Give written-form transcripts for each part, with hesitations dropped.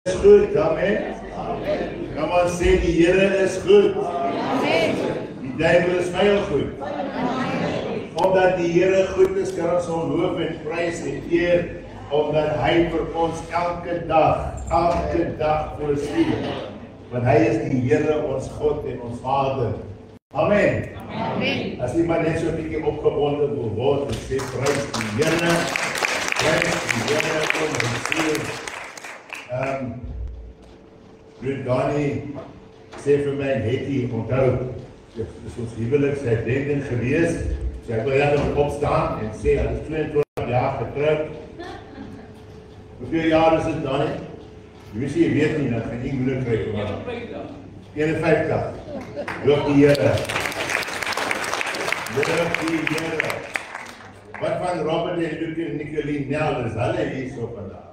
is goed, amen. Kom aan sê die Here is goed. Die duiwel is veel goed. Omdat die Here goed is, kan ons hom loof en prys en eer, omdat hy vir ons elke dag voorsien. Want hy is die Here, ons God en ons Vader. Amen. As iemand net so 'n bietjie opgewonde wil word en sê prys die Here. Prys die Here om ons siel. Dani sê vir my, Hetty, onthou, dit is ons huwelikserdenking gewees, so ek wil net opstaan en sê, hy is 22 jaar getroud. Hoeveel jaar is dit, Dani? Jy weet nie, dan gaan jy moeilik kry. 51. Loof die Here. Loof die Here. Wat van Robert en Luke en Nicoline Nel, is hulle hier so vandag?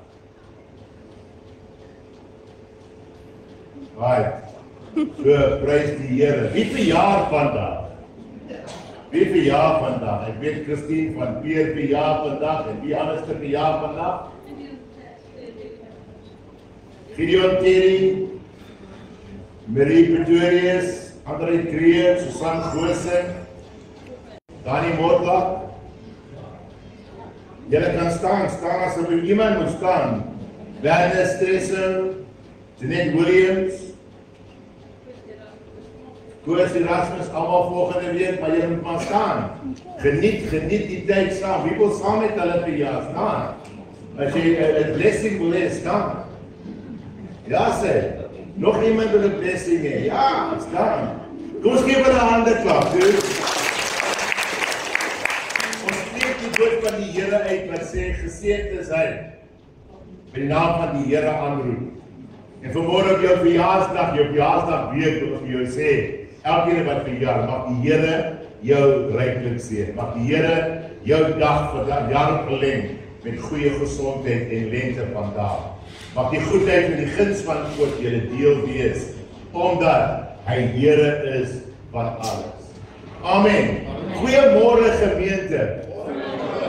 Right. So, prys die Here. Wie verjaar vandag? Wie verjaar vandag? Ek weet Christine van Peer verjaar vandag en wie anders te verjaar vandag? Gideon Terry, Marie Pretorius, André Kreer, Susan Goosen, Dani Motlak. Julle kan staan as er iemand moet staan. Werner Stressen, Jeanette Williams, Koos Erasmus, allemaal volgende week, maar jy moet maar staan. Geniet die tyd saam. Wie wil saam met hulle verjaar staan? As jy 'n blessing wil hê, staan. Ja, sê. Nog iemand wil 'n blessing hê? Ja, staan. Kom ons gee hulle 'n hande klap, dude. Ons spreek die woord van die Here uit wat sê, geseënd is hy, by die naam van die Here aanroep. En vanmôre op jou verjaarsdag week wil ek vir jou sê, elkeen wat verjaar, mag die Here jou ryklik seën. Mag die Here jou dag vir dat jaar verleng met goeie gesondheid en lente vandag. Mag die goedheid en die guns van God julle deel wees, omdat hy Here is van alles. Amen. Goeiemôre gemeente.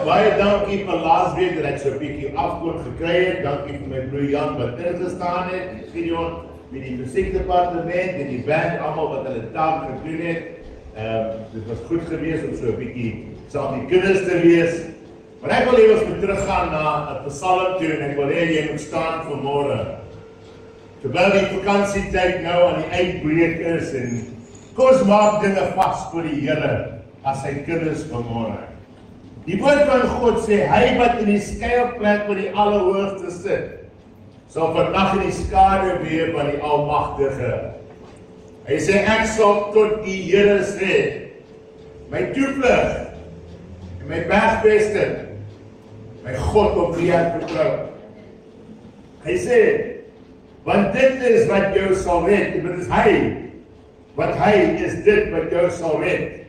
Baie dankie vir laasweek dat ek so 'n bietjie afkoop gekry het. Dankie vir my broer Jan wat ingestaan het. Gideon met die musiekdepartement en die band, almal wat hulle taak gedoen het. Dit was goed geweest om so 'n bietjie saam die kinders te wees. Maar ek wil hê ons moet teruggaan na 'n psalm toe en ek wil hê jy moet staan vanmôre. Terwyl die vakansietyd nou aan die uitbreek is en kom ons maak dinge vas vir die Here as sy kinders vanmôre. Die woord van God sê, hy wat in die skuilplek van die Allerhoogste sit, sal vannag in die skadu wees van die Almagtige. Hy sê, ek sal tot die Here sê, my toevlug en my bergvesting, my God op wie ek vertrou. Hy sê, want dit is wat jou sal red, en dit is hy, wat hy is dit wat jou sal red,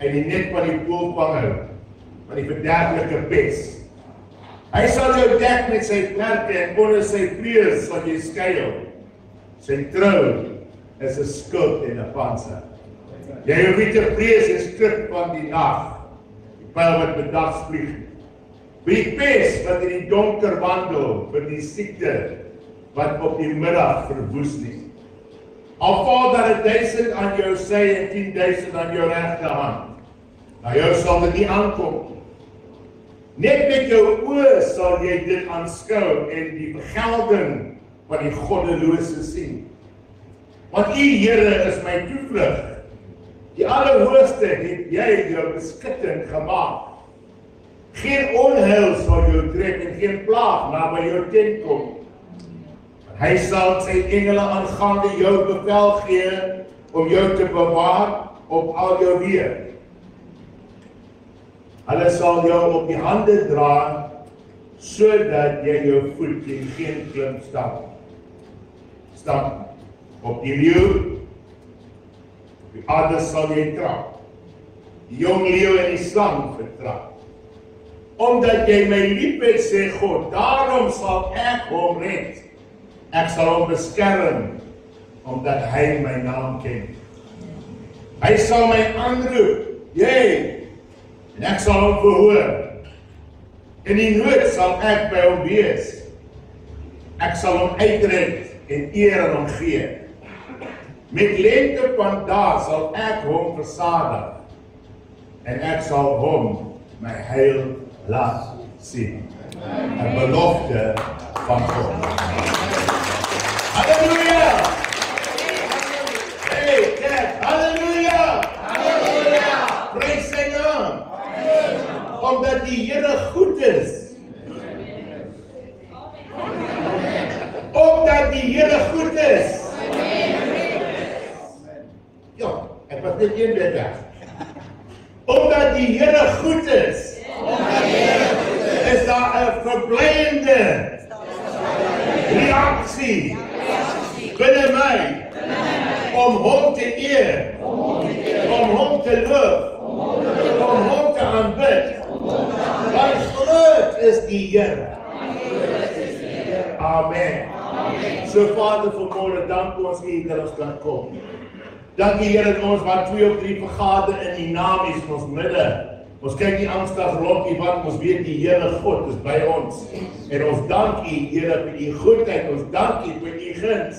en die net van die poolpang hou, van die verderflike pes. Hy sal jou dek met sy vlerke en onder sy vleuels sal jy skuil. Sy trou is 'n skild en 'n pantser. Jy hoef nie te vrees die skrif van die nag, die pyl wat bedags vlieg, vir die pes wat in die donker wandel, vir die siekte wat op die middag verwoes nie. Al val daar 1000 aan jou sy en 10,000 aan jou regterhand, na jou sal dit nie aankom. Net met jou oë sal jy dit aanskou en die vergelding van die goddelose sien. Want U, Here, is my toevlug. Die Allerhoogste het jy jou beskutting gemaak. Geen onheil sal jou tref en geen plaag naby jou tent kom. Hy sal sy engele aangaande jou bevel gee om jou te bewaar op al jou weë. Hulle sal jou op die hande dra, sodat jy jou voet teen geen klip stamp. Op die leeu, op die adder sal jy trap, die jong leeu en die slang vertrap. Omdat jy my lief het, sê God, daarom sal ek hom red. Ek sal hom beskerm, omdat hy my naam ken. Hy sal my aanroep, jy, en ek sal hom verhoor. In die nood sal ek by hom wees. Ek sal hom uitred en eer aan hom gee. Met lente van daar sal ek hom versadig en ek sal hom my heil laat sien. 'n belofte van God. Halleluja! Hey, kerk, halleluja! Halleluja! Prys sy naam. Omdat die Here goed is. Omdat die Here goed is. Ja, ek was net een weer weg. Omdat die Here goed is. Is daar 'n verblyende reaksie binne my om hom te eer, om hom te loof, om hom te aanbid. Want groot is die Here. Amen. So Vader, vanmôre dank ons U dat ons kan kom. Dankie Here dat ons waar 2 of 3 vergader in die naam is in ons midde. Ons kyk nie angstig rond nie, want ons weet die Here God is by ons. En ons dank U, Here, vir U goedheid. Ons dank U vir U guns.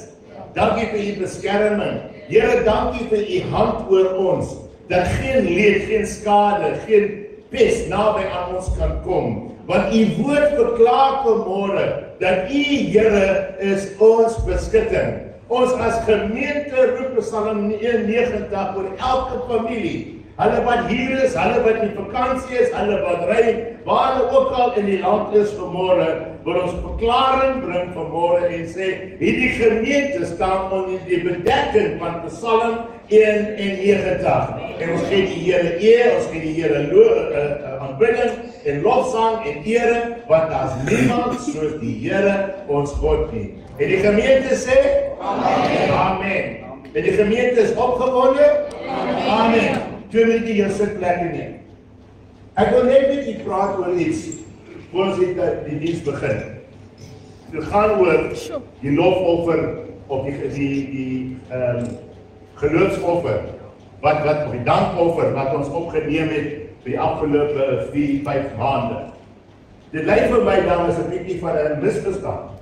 Dankie vir U beskerming. Here, dankie vir U hand oor ons. Dat geen leed, geen skade, geen pes naby aan ons kan kom. Want U woord verklaar vanmôre dat U, Here, is ons beskutting. Ons as gemeente roep Psalm 91 oor elke familie. Hulle wat hier is, hulle wat in vakansie is, hulle wat ry, waar hulle ook al in die land is vanmôre, wil ons verklaring bring vanmôre en sê, hierdie gemeente staan onder die bedekking van Psalm 91. En ons gee die Here eer, ons gee die Here aanbidding en lofsang en ere, want daar is niemand soos die Here ons God nie. En die gemeente sê, Amen. Amen. En die gemeente is opgewonde? Amen. 2 minute jou sitplek neem. Ek wil net met u praat oor iets, voor ons die diens begin. Dit gaan oor die lofoffer, of die geloofsoffer, of die dankoffer, wat ons opgeneem het vir die afgelope 4-5 maande. Dit lyk vir my dan is 'n bietjie van 'n misverstand.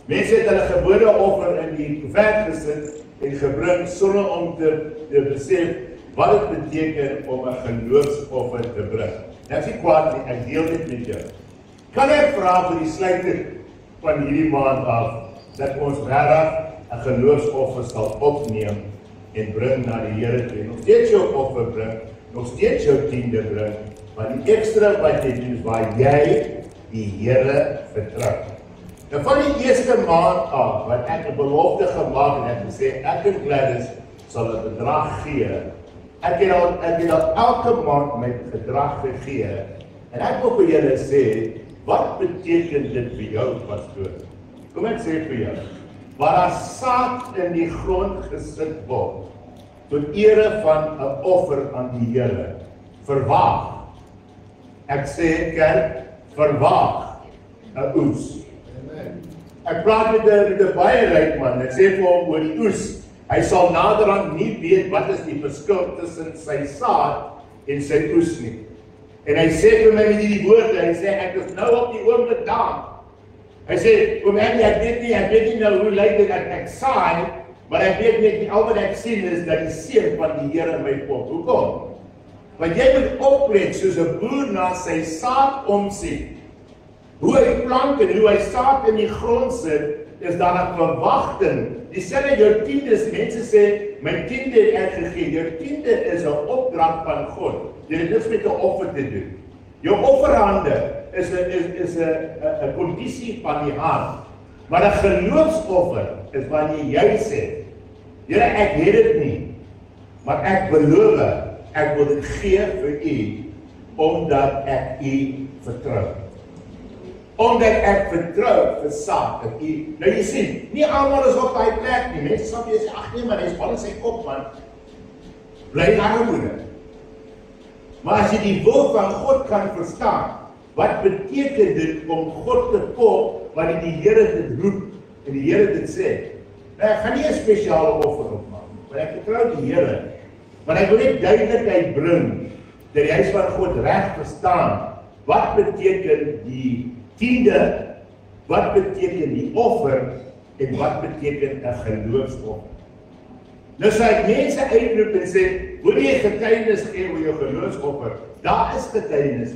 Mense het hulle gebodeoffer in die koevert gesit en gebring sonder om te besef wat dit beteken om 'n geloofsoffer te bring. Ek sê kwaad nie, ek deel dit met jou. Kan ek vra vir die sluiting van hierdie maand af, dat ons regtig 'n geloofsoffer sal opneem en bring na die Here toe. Nog steeds jou offer bring, nog steeds jou tiende bring, maar die ekstra wat jy doen is waar jy die Here vertrou. Nou van die eerste maand af, wat ek 'n belofte gemaak en ek gesê, ek en Gladys sal 'n bedrag gee. Ek het al elke maand my bedrag gegee. En ek wil vir julle sê, wat beteken dit vir jou, pastoor? Kom ek sê vir jou, waar daar saad in die grond gesit word, tot ere van 'n offer aan die Here, verwag. Ek sê, kerk, verwag 'n oes. Ek praat met 'n baie ryk man, ek sê vir hom oor die oes, hy sal naderhand nie weet wat is die verskil tussen sy saad en sy oes nie. En hy sê vir my met die woorde, hy sê, ek is nou op die oomblik daar. Hy sê, oom Andy, ek weet nie nou hoe lyk dit ek saai, maar ek weet net, al wat ek sien is dat die seën van die Here in my pot. Hoekom? Want jy moet oplet soos 'n boer na sy saad omsien. Hoe hy plant en hoe hy saad in die grond sit, is daar 'n verwagting. Dieselfde jou tiendes, mense sê, my tiende het ek gegee. Jou tiende is 'n opdrag van God. Jy het niks met 'n offer te doen. Jou offerhande is 'n kondisie van die hart. Maar 'n geloofsoffer is wanneer jy sê, Here, ek het dit nie, maar ek beloof, ek wil dit gee vir U, omdat ek U vertrou. Omdat ek vertrou vir saad dat U. Nou jy sien, nie almal is op daai plek nie. Mense sal jy sê, ag nee, maar hy's al in sy kop, man. Bly armoede. Maar as jy die wil van God kan verstaan, wat beteken dit om God te volg wanneer die Here dit roep en die Here dit sê? Nou, ek gaan nie 'n spesiale offer opmaak, maar ek vertrou die Here. Maar ek wil net duidelikheid bring dat die huis van God reg verstaan wat beteken die tiende wat beteken die offer en wat beteken 'n geloofsoffer. Nou sê ek mense uitroep en sê, wil jy getuienis gee oor jou geloofsoffer? Daar is getuienis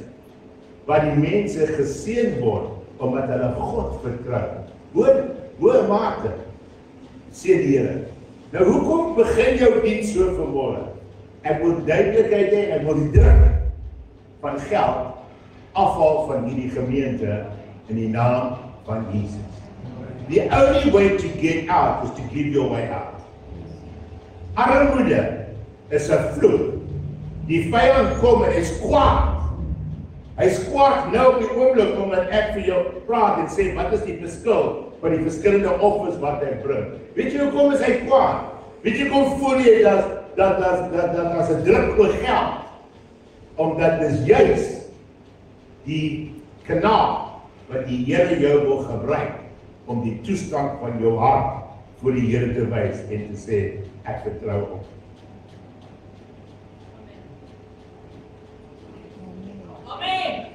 waar die mense geseën word omdat hulle God vertrou. Hoor mate, sê die Here. Nou hoekom begin jou diens so vanmôre? Ek wil duidelikheid hê, ek wil die druk van geld afhaal van hierdie gemeente in die naam van Jesus. The only way to get out is to give your way out. Armoede is 'n vloek. Die vyand kom en hy's kwaad. Hy's kwaad nou op die oomblik omdat ek vir jou praat en sê wat is die verskil van die verskillende offers wat hy bring. Weet jy hoekom is hy kwaad? Weet jy hoekom voel jy dat as 'n druk oor geld? Omdat dis juis die kanaal wat die Here jou wil gebruik om die toestand van jou hart voor die Here te wys en te sê ek vertrou op. Amen.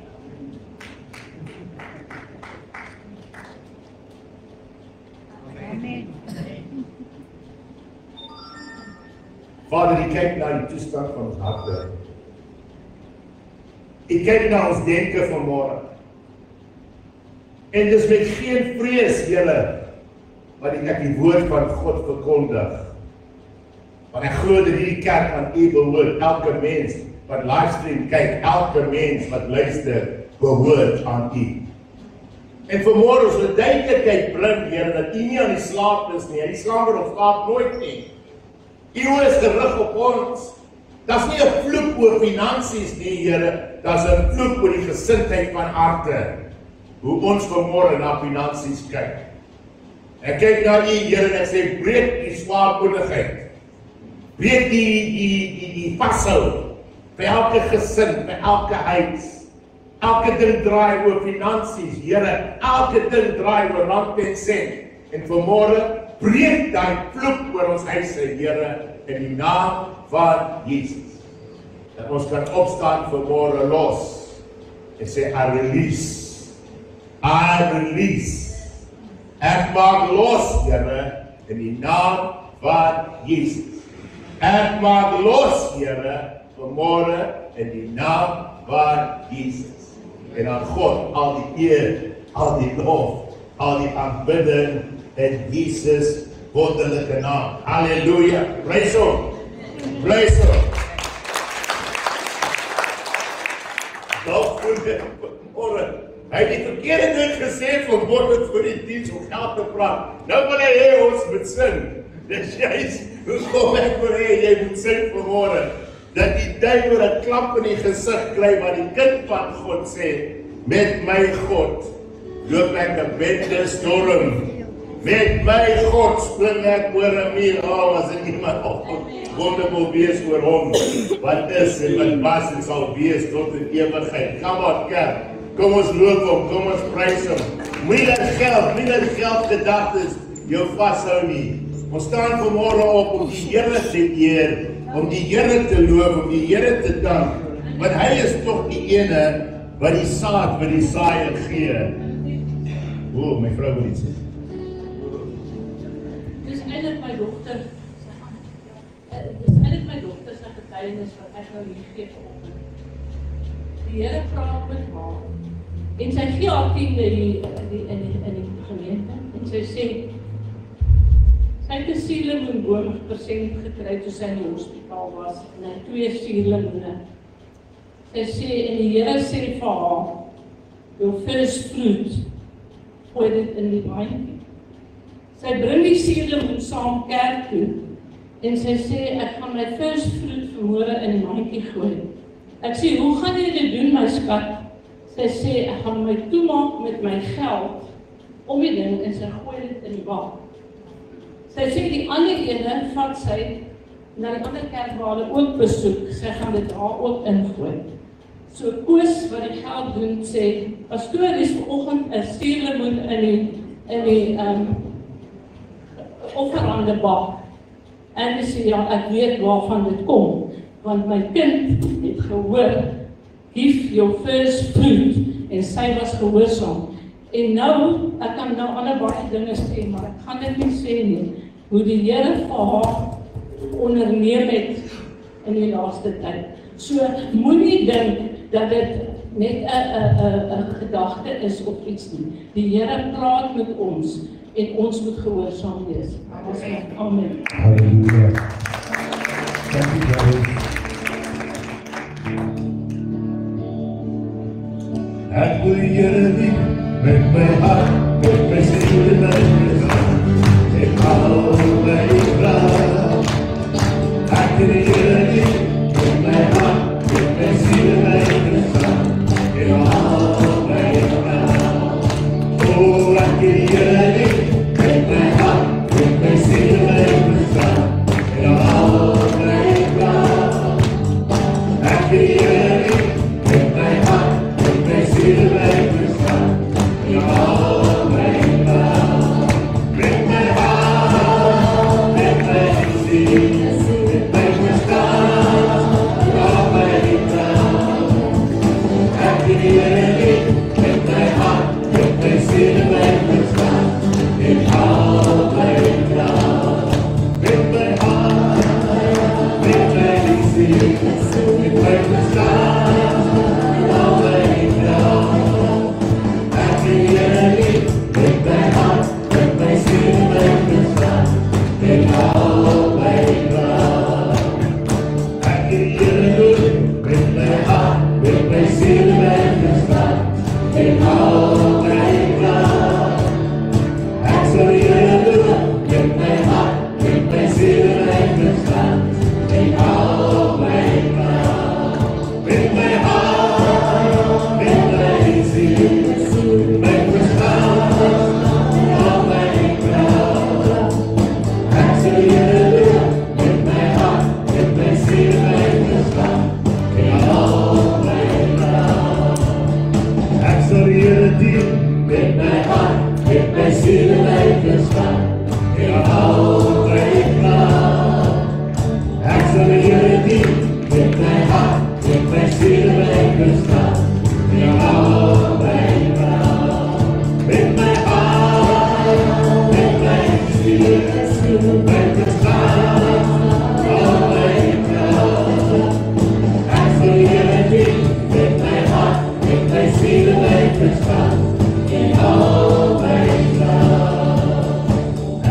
Amen. Vader, U kyk na die toestand van ons harte. U kyk na ons denke vanmôre. En dis met geen vrees, Here, wat ek die woord van God verkondig. Want ek glo dat hierdie kerk aan U behoort. Elke mens wat livestream kyk, elke mens wat luister, behoort aan U. En vanmôre ons wil duidelikheid bring, Here, dat U nie aan die slaap is nie. Die slaper of slaap nooit nie. U is gerig op ons. Daar's nie 'n vloek oor finansies nie, Here. Daar's 'n vloek oor die gesindheid van harte. Hoe ons vanmôre na finansies kyk. Ek kyk na U, Here, en ek sê breek die swaarmoedigheid. Breek die vashou vir elke gesin, vir elke huis. Elke ding draai oor finansies, Here. Elke ding draai oor rand en sent. En vanmôre breek daai vloek oor ons huise, Here, in die naam van Jesus. Dat ons kan opstaan vanmôre los en sê, I release. Ek maak los, Here, in die naam van Jesus. Ek maak los, Here, vanmôre in die naam van Jesus. En aan God al die eer, al die lof, al die aanbidding in Jesus wonderlike naam. Halleluja. Praise hom. Praise hom. Dalk voel dit vanmôre. Hy het die verkeerde ding gesê vanmôre voor die diens om geld te praat. Nou wil hy hê ons moet sing. Dis juist hoekom ek wil hê jy moet sing vanmôre. Dat die duiwel 'n klap in die gesig kry wat die kind van God sê, met my God loop ek 'n bende storm. Met my God spring ek oor 'n muur. As dit iemand wonderbaar wees oor hom, wat is en wat was en sal wees tot in ewigheid. Come on, kerk. Kom ons loop hom, kom ons prys hom. Moenie dat geld gedagtes jou vashou nie. Ons staan vanmôre op om die Here te eer, om die Here te loof, om die Here te dank, want hy is tog die ene wat die saad vir die saaier gee. O, my vrou wil iets sê. Dis eintlik my dogter. Dis eintlik my dogter se getuienis wat ek nou hier gee vanoggend. Die Here praat met haar en sy gee haar tiende in die gemeente en sy sê sy het 'n suurlemoenboom persent gekry toe sy in die hospitaal was en hy 2 suurlemoene. Sy sê en die Here sê vir haar, jou first fruit, gooi dit in die mandjie. Sy bring die suurlemoen saam kerk toe en sy sê ek gaan my first fruit vanmôre in die mandjie gooi. Ek sê hoe gaan jy dit doen my skat? Sy sê ek gaan my toemaak met my geld om die ding en sy gooi dit in die bak. Sy sê die ander ene vat sy na die ander kerk waar hulle ook besoek. Sy gaan dit daar ook ingooi. So Koos wat die geld doen sê, pastoor is vanoggend 'n suurlemoen in die offerande bak. En sy sê ja, ek weet waarvan dit kom, want my kind het gehoor, give your first fruit, en sy was gehoorsaam. En nou, ek kan nou ander baie dinge sê, maar ek gaan dit nie sê nie, hoe die Here vir haar onderneem het in die laaste tyd. So, moenie dink dat dit net 'n gedagte is of iets nie. Die Here praat met ons en ons moet gehoorsaam wees. Amen. Halleluja. Dankie Gary. Ek wil die Here lief met my hart, met my siel en my verstand. Ek hou my graag. Ek wil die Here lief met my hart, met my siel en my verstand. Ek hou my graag. Oh, ek wil die Here lief met my hart, met my siel en my verstand. Ek hou my graag. Ek wil die Here lief met my hart, met my siel en my verstand. Ek hou my graag. Met my hart, met my siel, met my verstand. Ek hou my graag. Ek wil die Here lief met my hart, met my siel en my verstand. Ek hou my graag. Met my hart, met my siel, met my verstand. Ek hou my graag. Ek wil die Here lief met my hart, met my siel en my verstand. Ek hou my graag. Ek wil die Here lief met my hart, met my siel en my verstand. Ek hou my graag. Ek sal die Here lief met my hart, met my siel en my verstand. Ek hou my graag. Met my hart, met my siel, met my verstand. Ek hou my graag. Ek sal die Here lief met my hart, met my siel en my verstand. Ek hou my graag. Ek sal die Here dien met my hart, met my siel en my verstand. Ek hou my graag. Ek sal die Here dien met my hart, met my siel en my verstand. Ek hou my graag. Met my hart, met my siel, met my verstand. Ek hou my graag. Ek sal die Here dien met my hart, met my siel en my verstand. Ek hou my graag.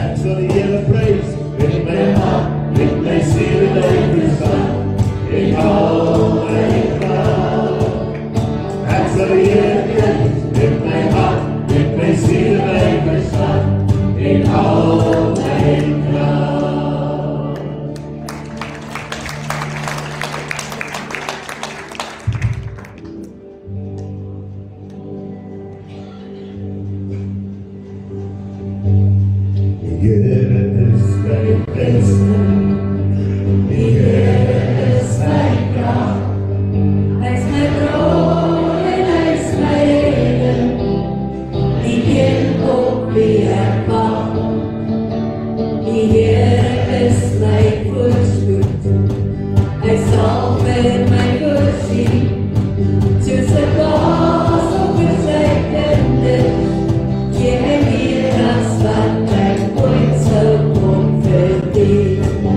Ek sal die Here prys met my hart, met my siel en my verstand. Ek hou my graag. Ek sal die Here prys met my hart, met my siel en my verstand. Ek hou my graag. Die Here is my beste. Die Here is my krag. Hy is my bron en hy is my redder, die een op wie ek wag. Die Here is my voorspoed, hy sal vir my voorsien, soos 'n plaas op sy kinders, gee hy meer as wat ek ooit sou kon verdien.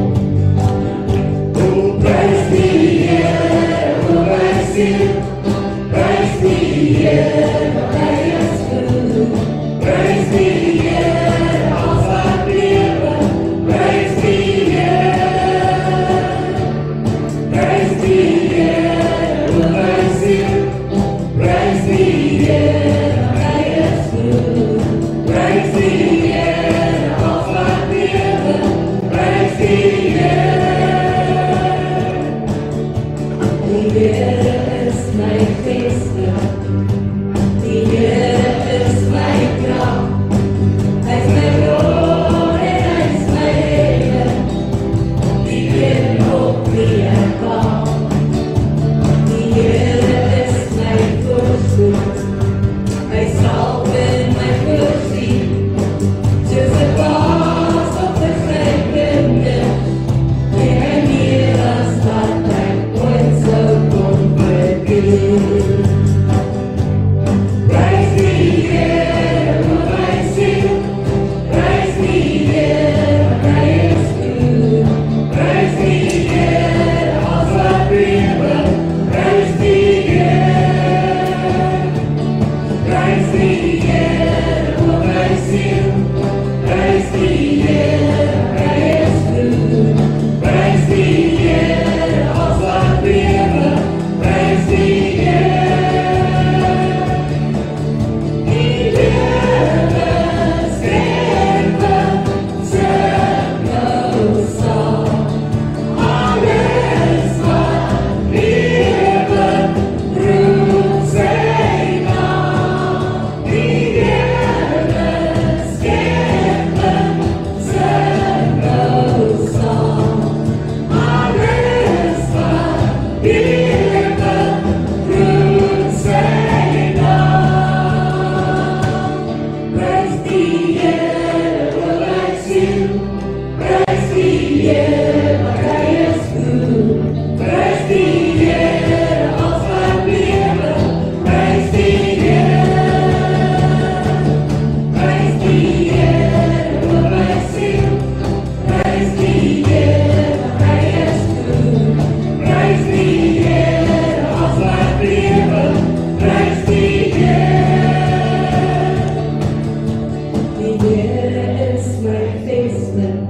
vesting.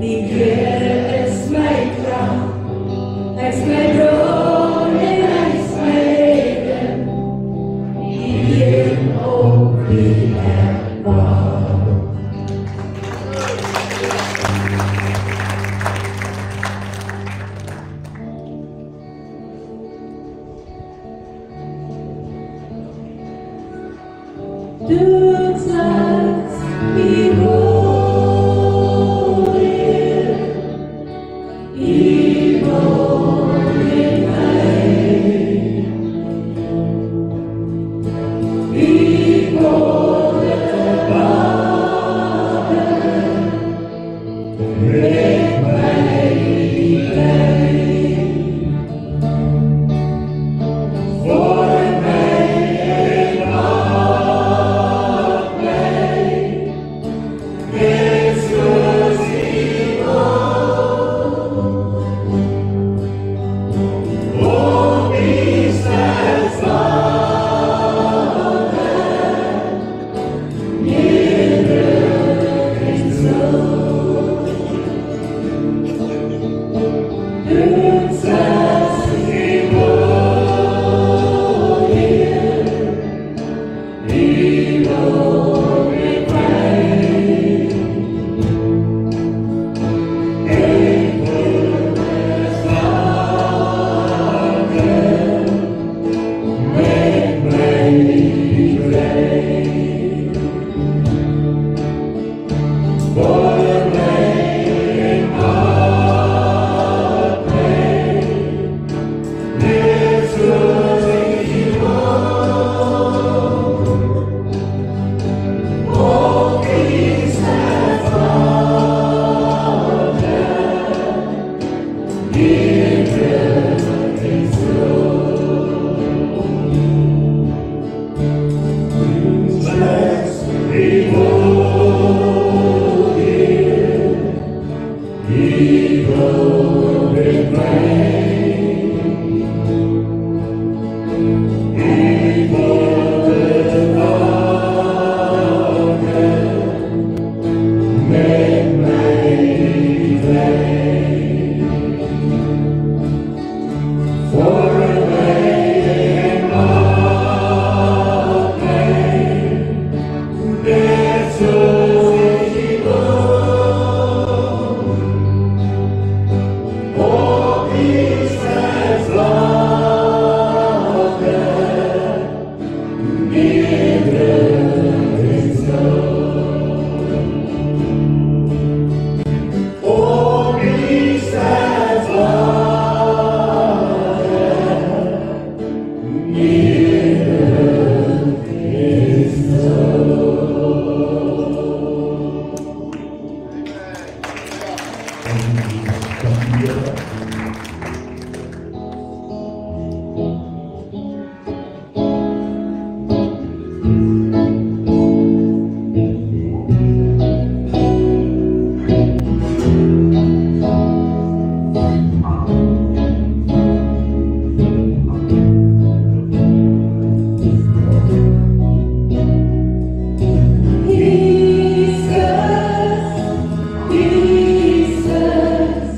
Die Here is my krag. Hy is my bron en hy is my reden. Die een op wie ek wag. Doet ons die Jesus,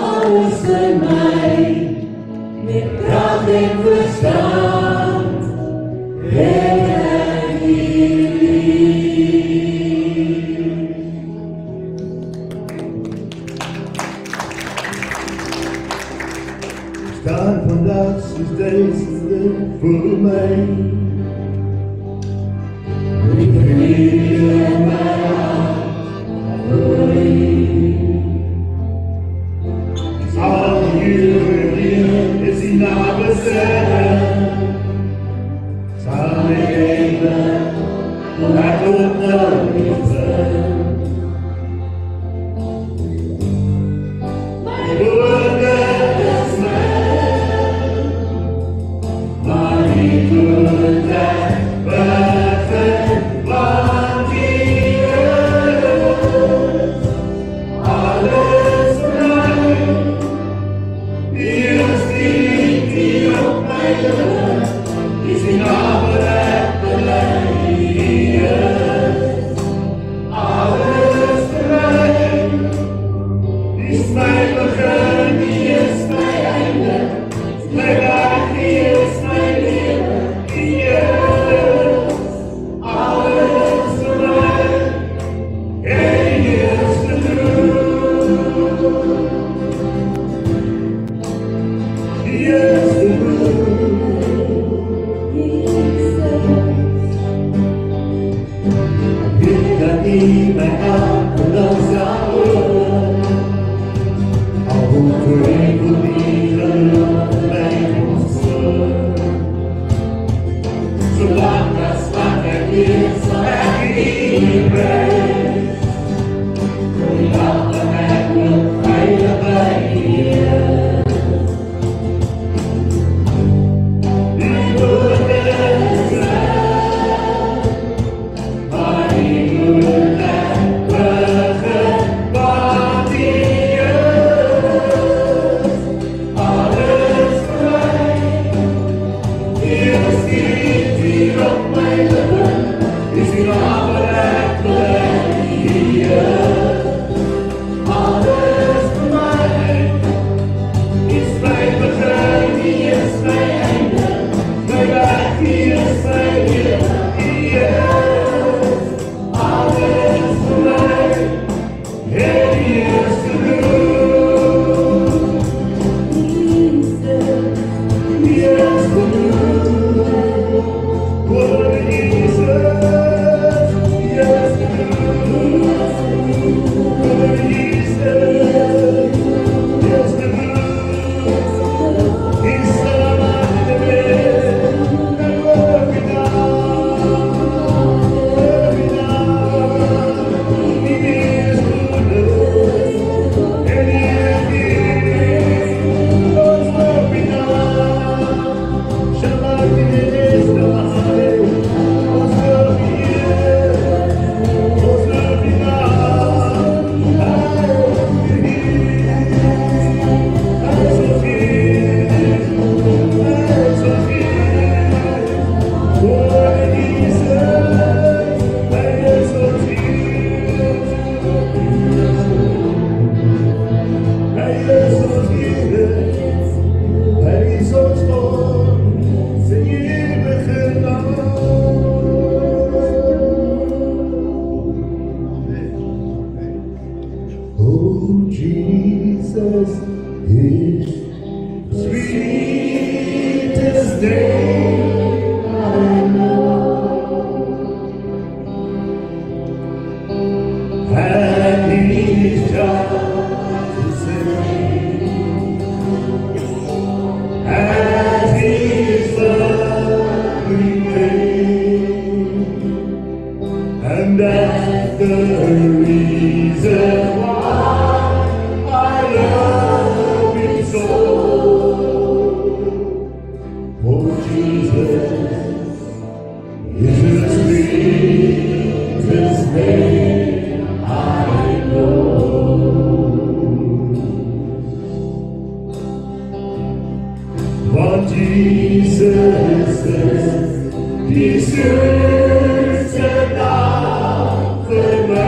alles in my, met kracht en verstand, het ek Staan vandag soos duisende voor my. Met vrede in my hart voor U. Is al hier is die naam zeggen. Sal ek eendag laat ook nou niet zijn. My woorde is my, maar die woorde begin van die alles my. Die is die op my lippen, is die naam wat ek bely. Alles my, die is my begin, die is my einde, my werk, die is my lewe, die is alles my, en die is te doen. Die is te doen. Weet dat U my elke dag sal hoor, al hoe verrekeld die geloof my ontstoor. Zolang as wat ek leef, sal ek U prys. Die dag dat ek ook veilig by U is. Die woorde is reg, maar die woorde begin van die is. Alles my, die is die op my lippen, is die naam wat ek bely. Alles my, is my begin, die is my einde, my werk, die is my lewe, die is alles my, en die is te doen. Die is te doen. Oh, Jesus, die is te doen. Oh, Jesus, die is te doen. He's Oh, Jesus is the sweetest name I know, and He's just the same as His lovely name, and that's the reason why I love Him so. Oh, Jesus is the sweetest name I know. But Jesus says, deserves enough for me.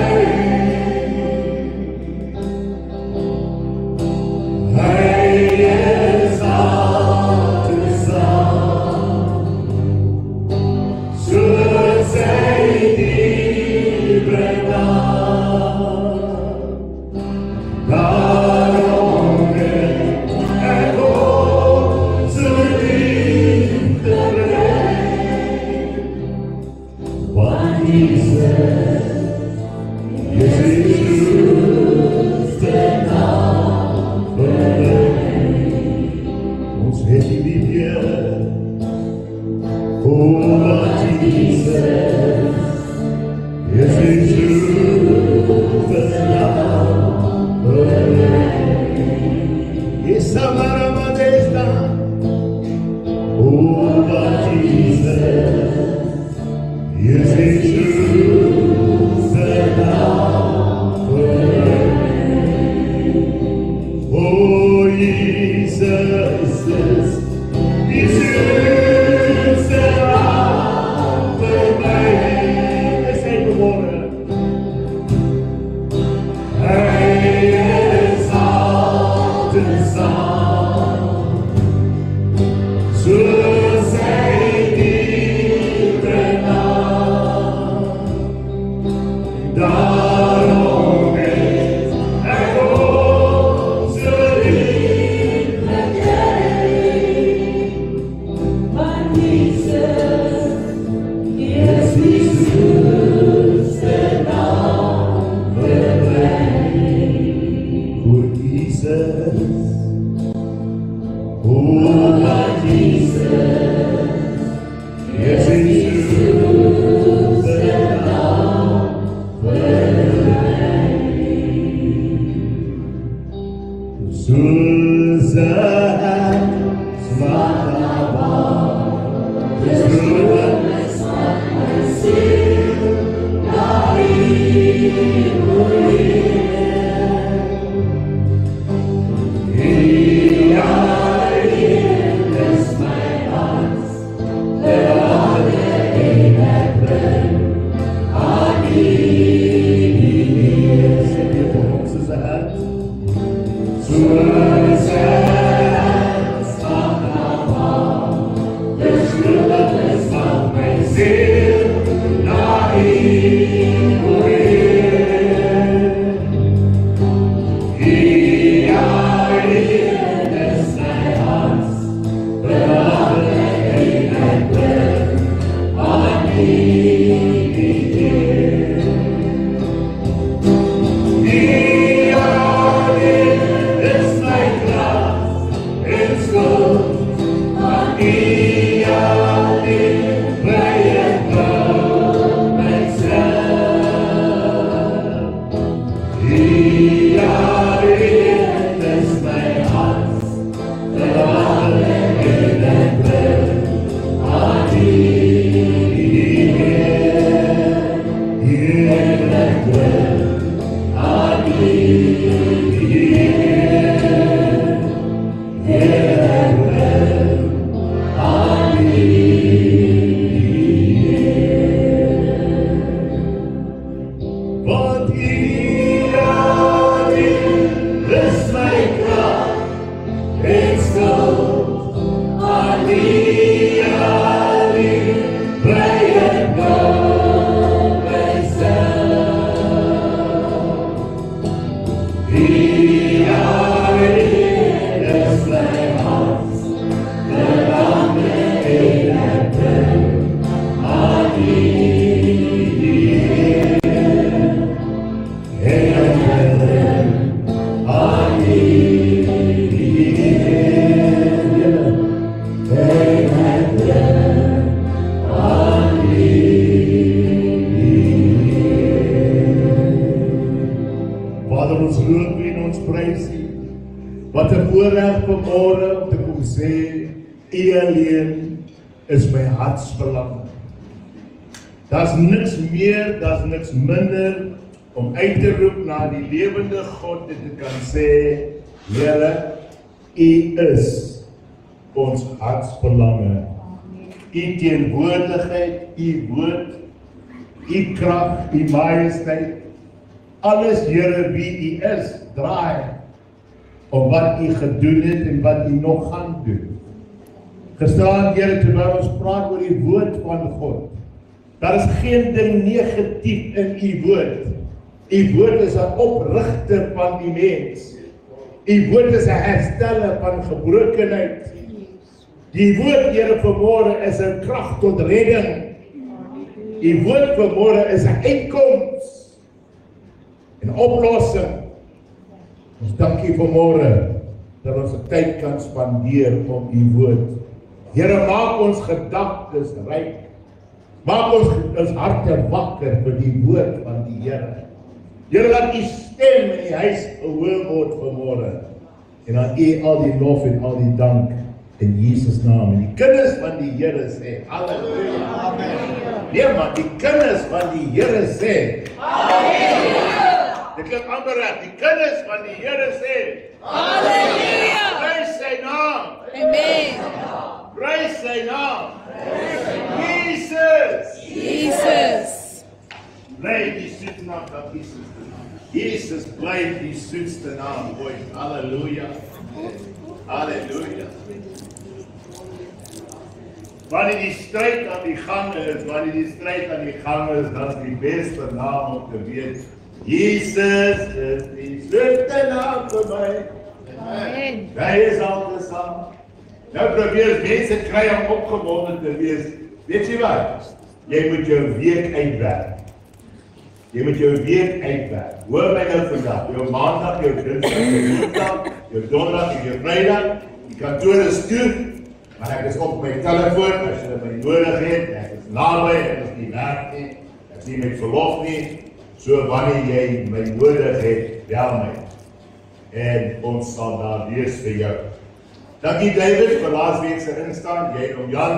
Daar's niks meer, daar's niks minder om uit te roep na die lewende God en te kan sê, Here, U is ons hartsverlange. U teenwoordigheid, U woord, U krag, U majesteit, alles, Here, wie U is, draai om wat U gedoen het en wat U nog gaan doen. Gisteraan, Here, terwyl ons praat oor die woord van God, daar is geen ding negatief in U woord. U woord is 'n oprigter van die mens. U woord is 'n hersteller van gebrokenheid. Die woord, Here, vanmôre is 'n krag tot redding. U woord vanmôre is 'n uitkoms en oplossing. Ons dank U vanmôre dat ons 'n tyd kan spandeer om U woord. Here, maak ons gedagtes ryk. Maak ons harte wakker vir die woord van die Here. Here, laat U stem in die huis gehoor word vanmôre. En dan gee al die lof en al die dank in Jesus naam. En die kinders van die Here sê, halleluja. Amen. Nee man, die kinders van die Here sê, halleluja. Dit klink amper reg, die kinders van die Here sê, halleluja. Prys sy naam. Amen. Prys sy naam. Jesus. Jesus. Bly die soetste naam van Jesus. Jesus bly die soetste naam ooit. Halleluja. Halleluja. Wanneer die stryd aan die gang is, dan is die beste naam om te weet. Jesus is die soetste naam vir my. Amen. Hy is altyd saam. Nou probeer mense kry om opgewonde te wees. Weet jy wat? Jy moet jou week uitwerk. Hoor my nou vandag. Jou maandag, jou dinsdag, jou woensdag, jou donderdag en jou vrydag. Die kantoor is toe. Maar ek is op my telefoon, as jy my nodig het, ek is naby, ek is nie werk nie, ek is nie met verlof nie, so wanneer jy my nodig het, bel my. En ons sal daar wees vir jou. Dankie David vir laasweek se instaan, jy en Jan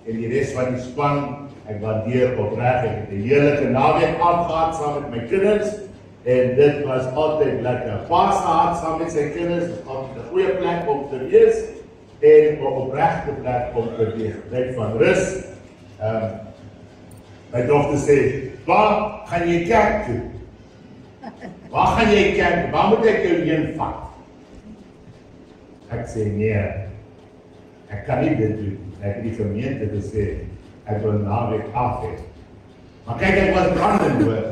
en die res van die span, ek waardeer opreg, ek het 'n heerlike naweek afgehad saam met my kinders, en dit was altyd lekker. Pa se hart saam met sy kinders, is altyd 'n goeie plek om te wees, en 'n opregte plek om te wees. Tyd van rus. My dogter sê, waar gaan jy kerk toe? Waar moet ek jou heen vat? Ek sê, nee, ek kan nie dit doen. Ek het die gemeente gesê, ek wil naweek af hê. Maar kyk, ek was brandend hoor.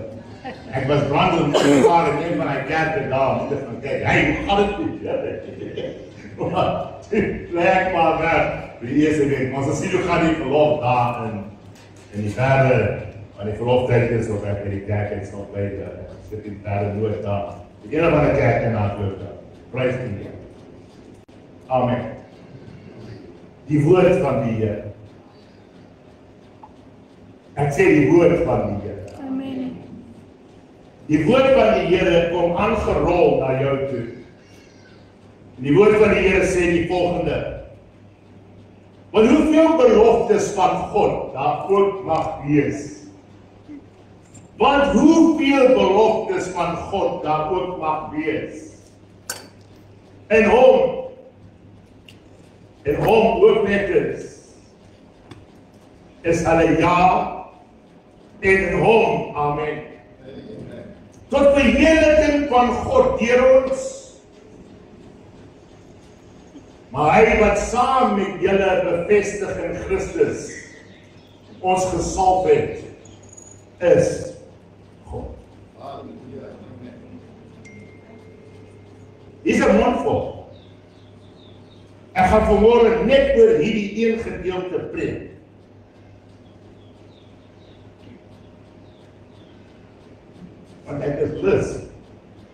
Ek was brandend in een van die kerke daar, moet ek van kyk, hey, hoe gaan dit goed? Trek maar weg, die eerste week, maar as jy gaan die verlof daar in die verre, aan die verloftyd is, of ek in die kerk het, nog by ek sit in die verre noord daar, die ene van die kerk en nageloop daar, prys die Here. Amen. Die woord van die Here. Ek sê die woord van die Here. Amen. Die woord van die Here kom aangerol na jou toe. Die woord van die Here sê die volgende. Want hoeveel beloftes van God daar ook mag wees. Want hoeveel beloftes van God daar ook mag wees. En hom ook net is hulle ja en in hom, amen. Tot verheerliking van God deur ons. Maar hy wat saam met julle bevestig in Christus ons gesalf het, is God. Hier is 'n mondvol. Ek gaan vanmôre net oor hierdie een gedeelte preek. Want ek is lus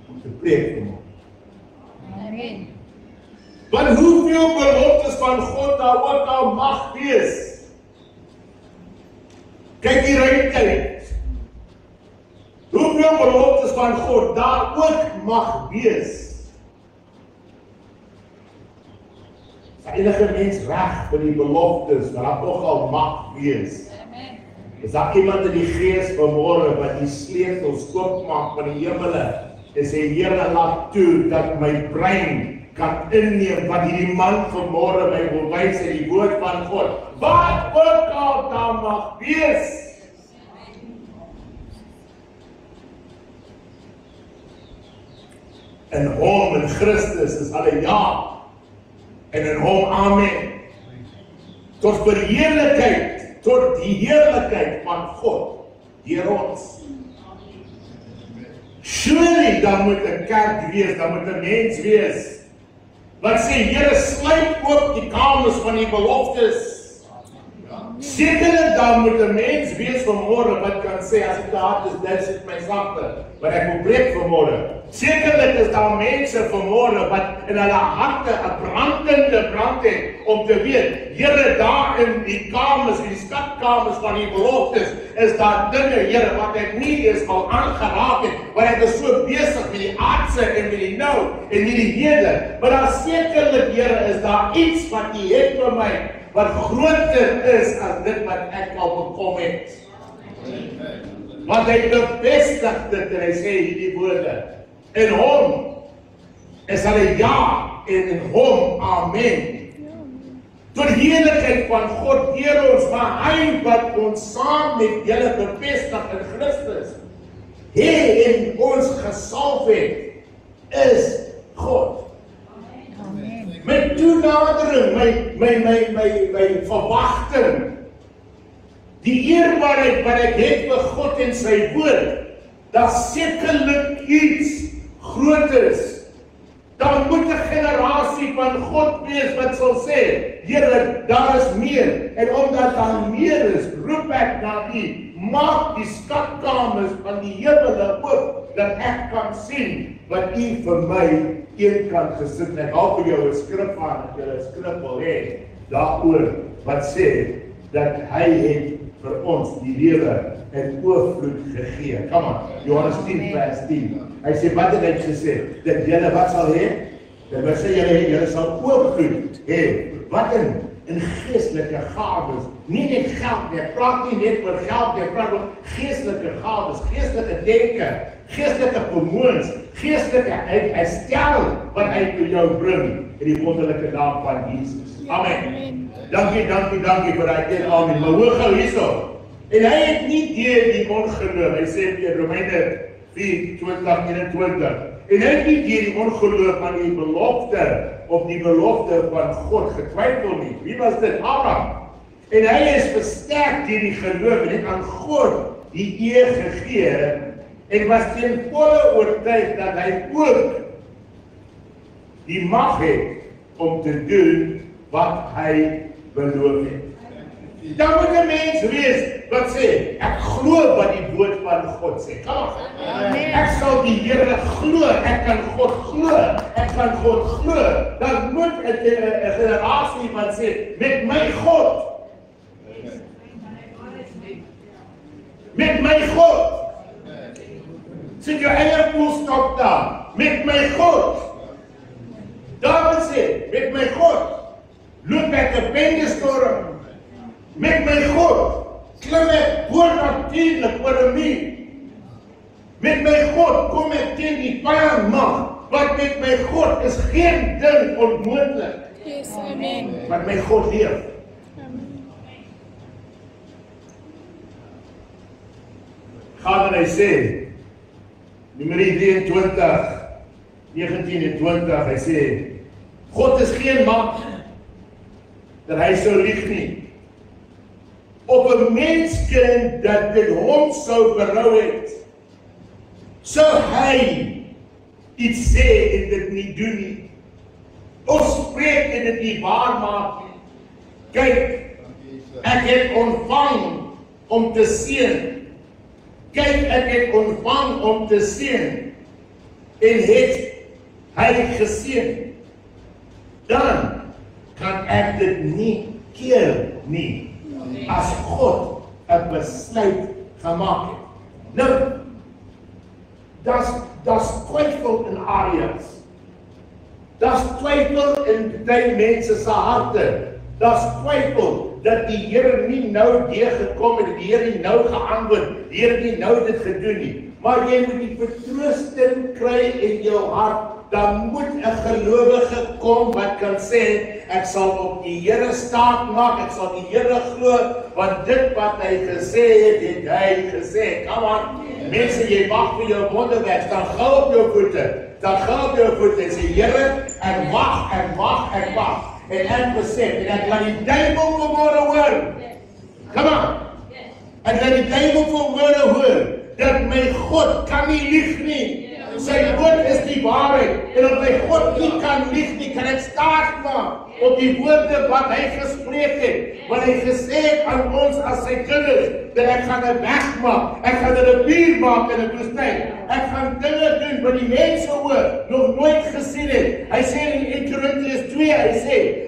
om te preek vanmôre. Amen. Want hoeveel beloftes van God daar ook al mag wees. Kyk die realiteit. Hoeveel beloftes van God daar ook mag wees. Enige mens reg vir die beloftes wat daar ook al mag wees. Amen. Is daar iemand in die gees vanmôre wat die sleutels oopmaak van die hemele en sê Here laat toe dat my brein kan inneem wat hierdie man vanmôre my wil wys in die woord van God. Wat ook al daar mag wees. In hom, in Christus is alle ja. En in hom, amen. Tot verheerlikheid, tot die heerlikheid van God, deur ons. Surely, dan moet 'n kerk wees, dan moet 'n mens wees, wat sê, Here, sluit oop die kamers van die beloftes. Sekerlik dan moet 'n mens wees vanmôre wat kan sê, as ek te hard is, dit sit my sagte, wat ek wil breek vanmôre. Sekerlik is daar mense vanmôre wat in hulle harte 'n brandende brand het, om te weet, Here, daar in die kamers, in die skatkamers van die beloftes, is daar dinge, Here, wat ek nie eens al aangeraak het, want ek is so besig met die aardse en met die nou en met die hede, maar daar sekerlik, Here, is daar iets wat U het vir my, wat groter is as dit wat ek al bekom het. Want hy bevestig dit en hy sê hierdie woorde, in hom is hulle ja en in hom amen. Tot heerlikheid van God deur ons, maar hy wat ons saam met julle bevestig in Christus, en ons gesalf het, is God. Amen. Met toenadering, my verwagting, die eerbaarheid wat ek het vir God en sy woord, dat sekerlik iets groters. Dan moet 'n generasie van God wees wat sal sê, Here, daar is meer. En omdat daar meer is, roep ek na U, maak die skatkamers van die hemele oop, dat ek kan sien wat U vir my eenkant gesit het. Ek hou vir jou 'n skrif aan, dat jy 'n skrif wil hê, daaroor wat sê, dat hy het vir ons die lewe en oorvloed gegee. Kom aan, Johannes 10 vers 10. Hy sê, wat het hy gesê? Dat julle wat sal hê? Dat wat sê julle sal oorvloed hê. Wat in geestelike gawes, nie net geld nie, ek praat nie net oor geld nie, ek praat oor geestelike gawes, geestelike denke, geestelike vermoëns, geestelike herstel wat hy vir jou bring in die wonderlike naam van Jesus. Amen. Dankie vir daai een amen. Maar hoor gou hierso. En hy het nie deur die ongeloof, hy sê in Romeine 4:20-21, en hy het nie deur die ongeloof aan die belofte of die belofte van God getwyfel nie. Wie was dit? Abraham. En hy is versterk deur die geloof en het aan God die eer gegee en was ten volle oortuig dat hy ook die mag het om te doen wat hy beloof het. Dan moet 'n mens wees wat sê, ek glo wat die woord van God sê. Kom aan. Ek sal die Here glo, ek kan God glo, ek kan God glo. Dan moet 'n generasie wat sê, met my God. Met my God. Sit jou eie voetstap daar. Met my God. David sê, met my God. Loop ek 'n bendestorm. Met my God, klim ek boonatuurlik oor 'n muur. Met my God kom ek teen die vyandmag, want met my God is geen ding onmoontlik. Yes, amen. Want my God leef. Gaan en hy sê, Numeri 23, 19 en 20, hy sê, God is geen man, dat hy sou lieg nie. Op 'n menskind dat dit hom sou berou het, sou hy iets sê en dit nie doen nie. Ons spreek en dit nie waar maak nie. Kyk, ek het ontvang om te seën. Kyk, ek het ontvang om te seën en het hy geseën. Dan kan ek dit nie keer nie. As God 'n besluit gemaak het. Nou, daar's twyfel in areas. Daar's twyfel in baie mense se harte. Daar's twyfel dat die Here nie nou deurgekom het, die Here nie nou geantwoord, die Here nie nou dit gedoen nie. Maar jy moet die vertroosting kry in jou hart. Dan moet 'n gelowige kom wat kan sê, ek sal op die Here staat maak, ek sal die Here glo, want dit wat hy gesê het, het hy gesê. Kom aan, mense, jy wag vir jou wonderwerk, dan gou op jou voete, en sê, Here, ek wag. En ek besef, en ek laat die duiwel vanmôre hoor. Kom aan, ek laat die duiwel vanmôre hoor, dat my God kan nie lieg nie. Sy woord is die waarheid, en op my God nie kan lieg nie, kan ek staat maak op die woorde wat hy gespreek het, wat hy gesê het aan ons as sy kinders. dat ek gaan dit wegmaak. Ek gaan dit 'n vuur maak in 'n woestyn. Ek gaan dinge doen wat die mense hoor nog nooit gesien het. Hy sê in Korintiërs 2,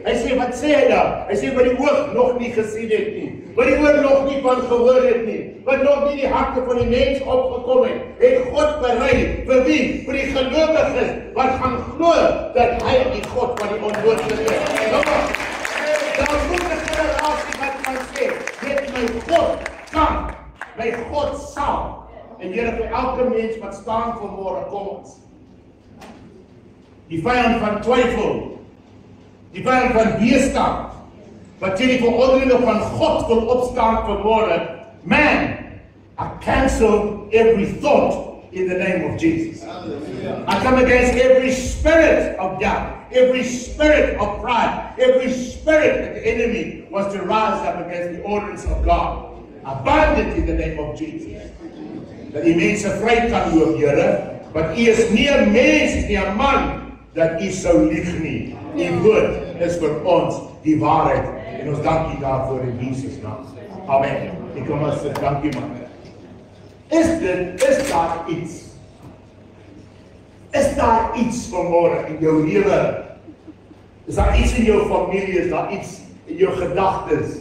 hy sê wat sê hy daar? Hy sê wat die oog nog nie gesien het nie. Wat die oor nog nie van gehoor het nie, wat nog nie die harte van die mens opgekom het God berei, vir wie? Vir die gelowiges, wat gaan glo, dat hy die God van die onmoontlike is. Daar moet 'n generasie wat kan sê, weet my God kan, my God sal, en Here vir elke mens wat staan vanmôre, kom ons. Die vyand van twyfel, die vyand van weerstand, wat jy die verordening van God wil opstaan vanmôre, man, I cancel every thought in the name of Jesus. I come against every spirit of doubt, every spirit of pride, every spirit that the enemy wants to rise up against the ordinance of God. I bind it in the name of Jesus. Dat die mense vry kan loop, Here, want U is nie 'n mens, nie 'n man, dat U sou lieg nie. U woord is vir ons die waarheid. En ons dank U daarvoor in Jesus naam. Amen. Ek kom as dankie man. Is daar iets? Is daar iets vanmôre in jou lewe? Is daar iets in jou familie? Is daar iets in jou gedagtes?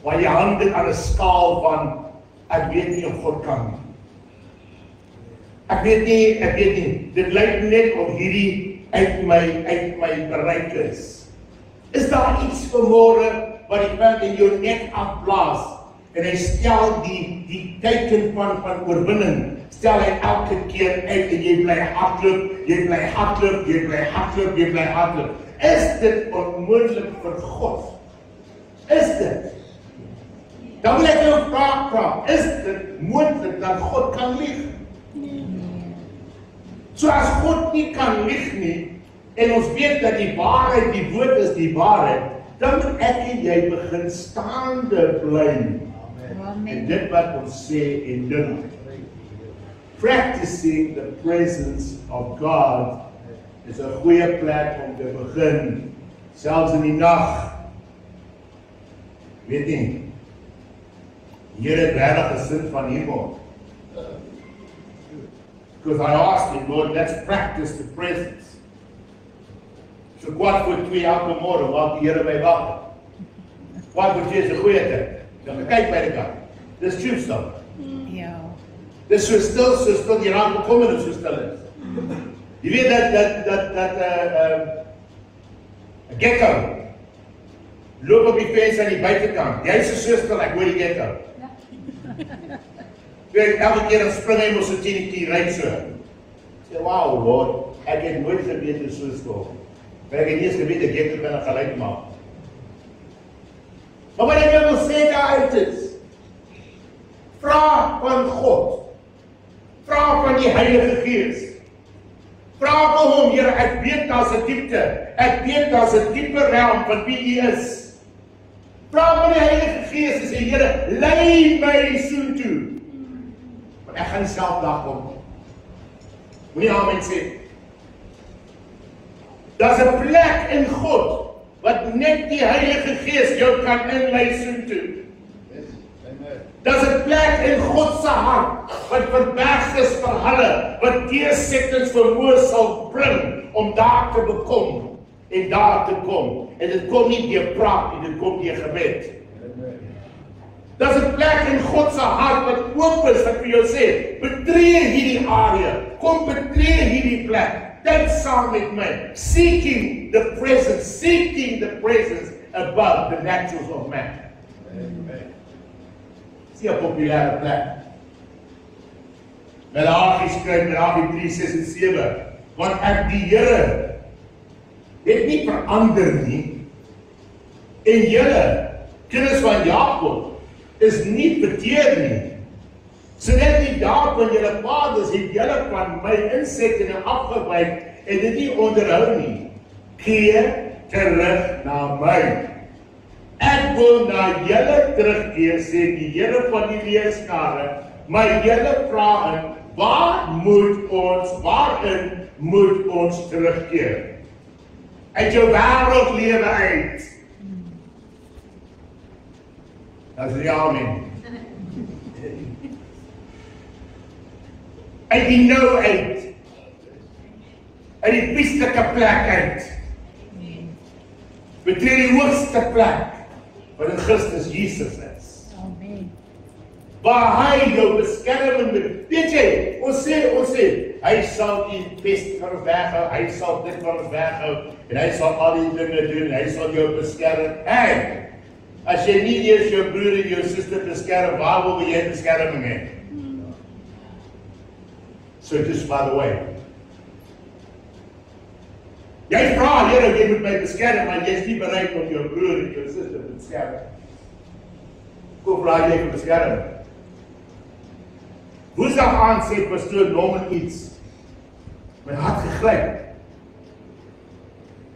Waar jy hang dit aan 'n skaal van ek weet nie of God kan nie. Ek weet nie. Dit lyk net of hierdie uit my bereik is. Is daar iets vanmôre wat die Vader in jou nek afblaas en hy stel die teken van oorwinning, stel hy elke keer uit en jy bly hardloop. Is dit onmoontlik vir God? Is dit? Dan wil ek jou vra, is dit moontlik dat God kan lieg? So as God nie kan lieg nie, en ons weet dat die waarheid, die woord is die waarheid, dan moet ek en jy begin staande bly. En dit wat ons sê en doen. Practicing the presence of God is 'n goeie plek om te begin, selfs in die nag. Weet nie, die Here het regtig 'n sin van hemel. Because I asked him, Lord, let's practice the presence. So kwart voor 2 elke môre, maak die Here my wakker. Kwart voor 2 is 'n goeie tyd. Dan kyk by die kant. Dis stil. Ja. Dis so stil, jy raak bekommerd as so stil is. Jy weet dat 'n gecko loop op die fens aan die buitekant. Jy is so stil, ek hoor die gecko. Elke keer dan spring hy mos so teen die ry so. Sê, wow, Lord, ek het nooit geweet hoe so stil. Maar ek het nie eens geweet dat gecko kan 'n geluid maak. Maar wat ek wil sê daaruit is, vra van God, vra van die Heilige Gees, vra vir hom, Here, ek weet daar's 'n diepte, ek weet daar's 'n dieper realm van wie U is. Vra van die Heilige Gees en sê, Here, lei my soontoe. Want ek gaan self daar kom. Moenie amen sê. Daar's 'n plek in God wat net die Heilige Gees jou kan inlei soontoe. Daar's 'n plek in God se hart wat verberg is vir hulle wat deursettings vermoë sal bring om daar te bekom en daar te kom. En dit kom nie deur praat nie, dit kom deur gebed. Daar's 'n plek in God se hart wat oop is, wat vir jou sê, betree hierdie area, kom betree hierdie plek, dink saam met my, seeking the presence above the naturals of man. Dis 'n populêre plek. Malagi skryf, Malagi 3, 6 en 7, want ek die Here het nie verander nie, en julle, kinders van Jakob, is nie beteer nie. So net die daad van julle vaders het julle van my insette en afgewyk en dit nie onderhou nie. Keer terug na my. Ek wil na julle terugkeer, sê die Here van die leerskare, maar julle vra in, waarin moet ons terugkeer? Uit jou wêreldlewe uit. Dat is die amen. Uit die nou uit. Uit die piestelike plek uit. Betree die hoogste plek wat in Christus Jesus is. Amen. Waar hy jou beskerming met. Weet jy, ons sê, hy sal die pest van ons weghou, hy sal dit van ons weghou, en hy sal al die dinge doen, hy sal jou beskerm. Hey, as jy nie eers jou broer en jou suster beskerm, waar wil jy beskerming hê? So just by the way. Jy vra, Here, jy moet my beskerm, maar jy is nie bereid om jou broer en jou suster te beskerm. Hoe vra jy vir beskerming? Woensdag aand sê pastoor Norman iets. My hart gegryp.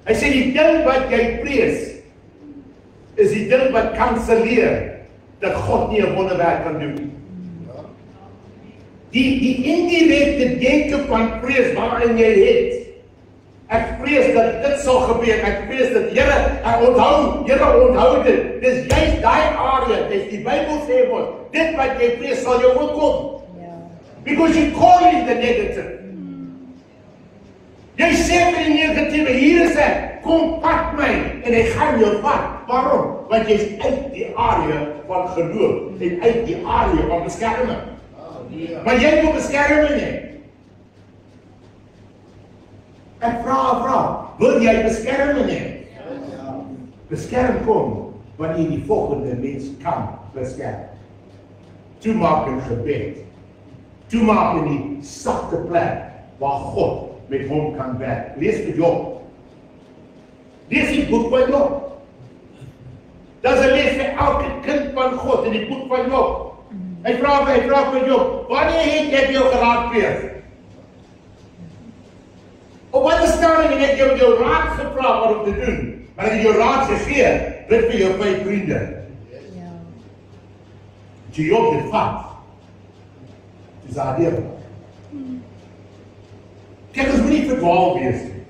Hy sê die ding wat jy prees, is die ding wat kanseleer dat God nie 'n wonderwerk kan doen. Die indirekte denke van prees waarin jy het. Ek prees dat dit sal gebeur. Ek prees dat Here onthou dit. Dis juist daai area, dis die Bybel sê mos, dit wat jy prees sal jou oorkom. Because you call it the negative. Jy sê vir die negatieve, hier is ek, kom pak my, en hy gaan jou vat. Waarom? Want jy is uit die area van geloof, en uit die area van beskerming. Maar jy moet beskerming hê. Ek vra, wil jy beskerming hê? Beskerm kom, wanneer die volgende mens kan beskerm. Toemaak in gebed. Toemaak in die sagte plek, waar God met hom kan werk. Lees met Job. Lees die boek van Job. Dat is 'n les vir elke kind van God in die boek van Job. Hy vra vir Job, wanneer het jy jou geraadpleeg? Op wat staan en ek jou raad gevra wat om te doen, maar ek het jou raad gegee, bid vir jou 5 vriende. Die Job het vat. Dis aardeel. Kijk, ons moet nie verdwaal wees nie.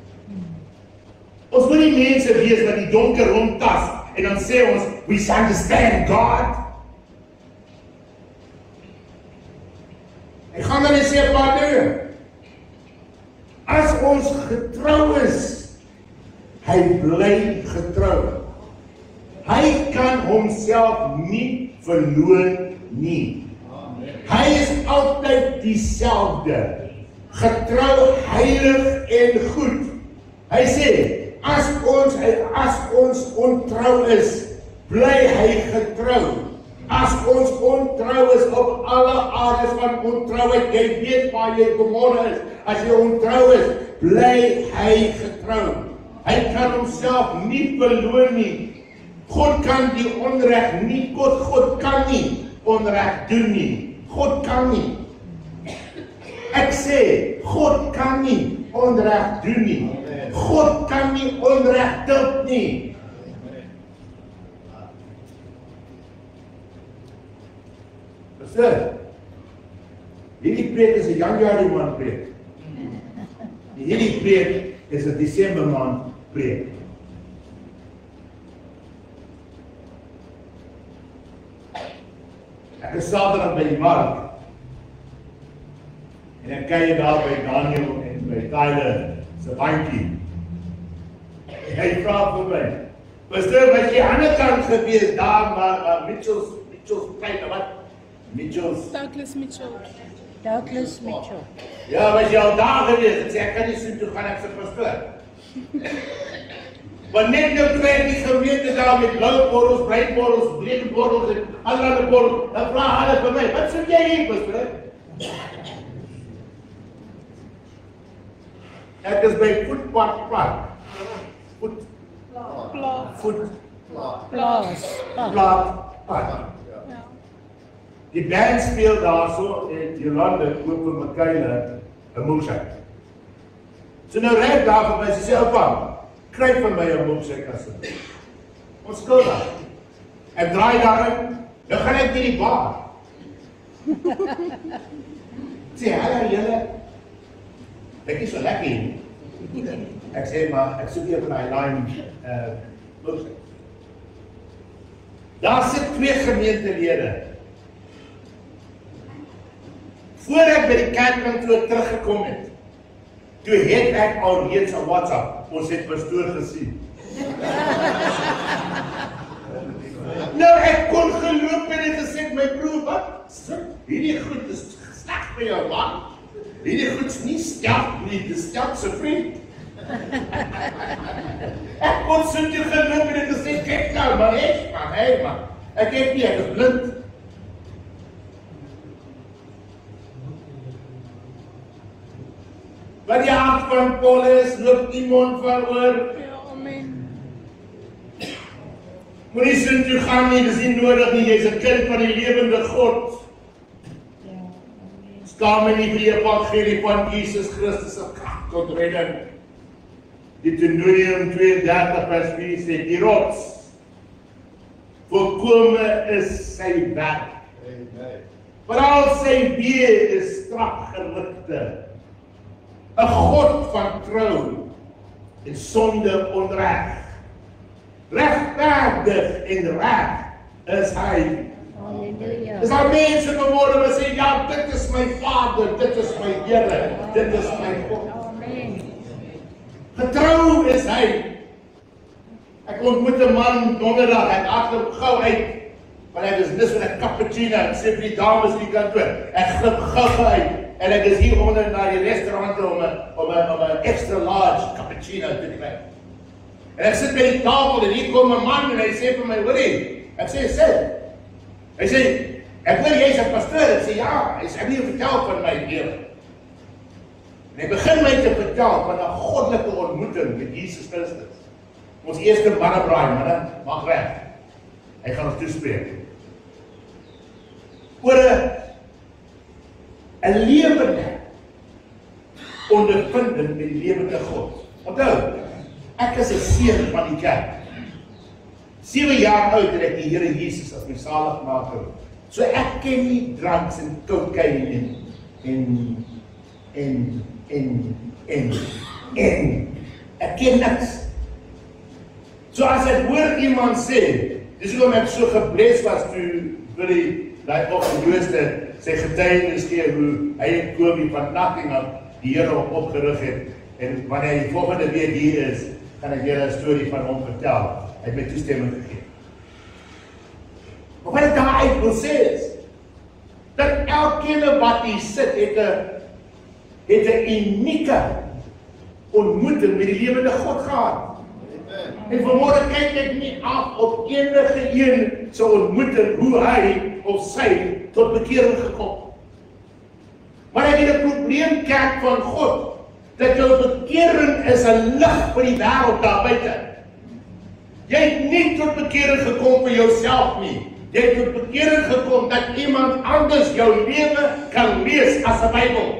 Ons moet nie mense wees wat die donker rondtas en dan sê ons, we understand God. Ek gaan dan sê 'n paar dinge. As ons getrou is, hy bly getrou. Hy kan homself nie verloon nie. Hy is altyd dieselfde. Getrou, heilig en goed. Hy sê, as ons ontrou is, bly hy getrou. As ons ontrou is op alle areas van ontrouheid, jy weet waar jy vanmôre is. As jy ontrou is, bly hy getrou. Hy kan homself nie verloon nie. God kan die onreg nie, God kan nie onreg doen nie. God kan nie. Ek sê, God kan nie onreg doen nie. God kan nie onreg dink nie. Pastor, hierdie preek is 'n Januarie maand preek. Hierdie preek is 'n Desember maand preek. Ek is Saterdag by die mark. En ek kyk daar by Daniel en by Tyler se bankie. Hy vra vir my, pastor, was jy aan die kant gewees daar, maar Mitchells plek, wat? Douglas Mitchell. Ja, was jy al daar gewees? Ek sê, ek kan nie sien toe gaan ek se pastoor. Maar net nou kry ek die gemeente daar met blou borrels, bruin borrels, bleek borrels en allerlei borrels. Dan vra hulle vir my, wat soek jy hier, pastoor? Ek is by Voetpad Park. Plaas. Die band speel daarso en Jolande koop vir Michaela 'n milkshake. So nou ry daar verby, sy sê, oupa, kry vir my 'n milkshake asseblief. Ons skuld daar. Ek draai daarin, nou gaan ek by die bar. Sê, hallo julle. Ek is so lekker hier. Ek sê, maar ek soek hier van die lime milkshake. Daar sit 2 gemeentelede Voor ek by die kerkkantoor teruggekom het, toe het ek al reeds 'n WhatsApp, ons het pastoor gesien. Nou ek kon geloop en het gesê, my broer, wat? Hierdie goed is sleg vir jou man. Hierdie goed is nie skelp nie, dis skelp se vriend. Ek kon so toe geloop en het gesê, kyk nou, maar hey man, ek het nie, ek is blind. Wat die hart van Paulus loop die mond van oor. Ja, amen. Moenie sin toe gaan nie, dis nie nodig nie, jy's 'n kind van die lewende God. Staan my nie vir die evangelie van Jesus Christus se krag tot redding. Deuteronomium 32 vers 4 sê, die rots, volkome is sy werk. Veral sy weë is strak gerigte. 'n God van trou en sonder onreg. Regverdig en reg is hy. Halleluja. Dis al mense geword wat sê, ja, dit is my Vader, dit is my Here, dit is my God. Amen. Getrou is hy. Ek ontmoet 'n man donderdag, ek hardloop gou uit, want ek is dis met 'n cappuccino, ek sê vir die dames die kantoor, ek glip gou uit. En ek is hier onder na die restaurant om 'n extra large cappuccino te kry. En ek sit by die tafel en hier kom 'n man en hy sê vir my, hoorie, ek sê, sit. Hy sê, ek hoor jy's 'n pastoor. Ek sê, ja, hy sê, ek wil jou vertel van my lewe. En hy begin my te vertel van 'n goddelike ontmoeting met Jesus Christus. Ons eerste mannebraai, manne, mag weg. Hy gaan ons toespreek. Oor 'n lewende ondervinding met die lewende God. Onthou, ek is 'n seun van die kerk. 7 jaar oud het ek die Here Jesus as my saligmaker. So ek ken nie drugs en cocaine en ek ken niks. So as ek hoor iemand sê, dis hoekom ek so gebless was toe vir die opgeloosde sy getuienis gee hoe hy en Kobie van Nottingham die Here opgerig het. En wanneer hy die volgende week hier is, gaan ek julle 'n storie van hom vertel. Hy het my toestemming gegee. Maar wat ek daar uit wil sê is, dat elkeen wat hier sit, het 'n unieke ontmoeting met die lewende God gehad. En vanmôre kyk ek nie af op enige een se ontmoeting, hoe hy of sy tot bekering gekom. Maar ek het 'n probleem, kerk van God, dat jou bekering is 'n lig vir die wêreld daar buite. Jy het nie tot bekering gekom vir jouself nie. Jy het tot bekering gekom dat iemand anders jou lewe kan lees as 'n Bybel.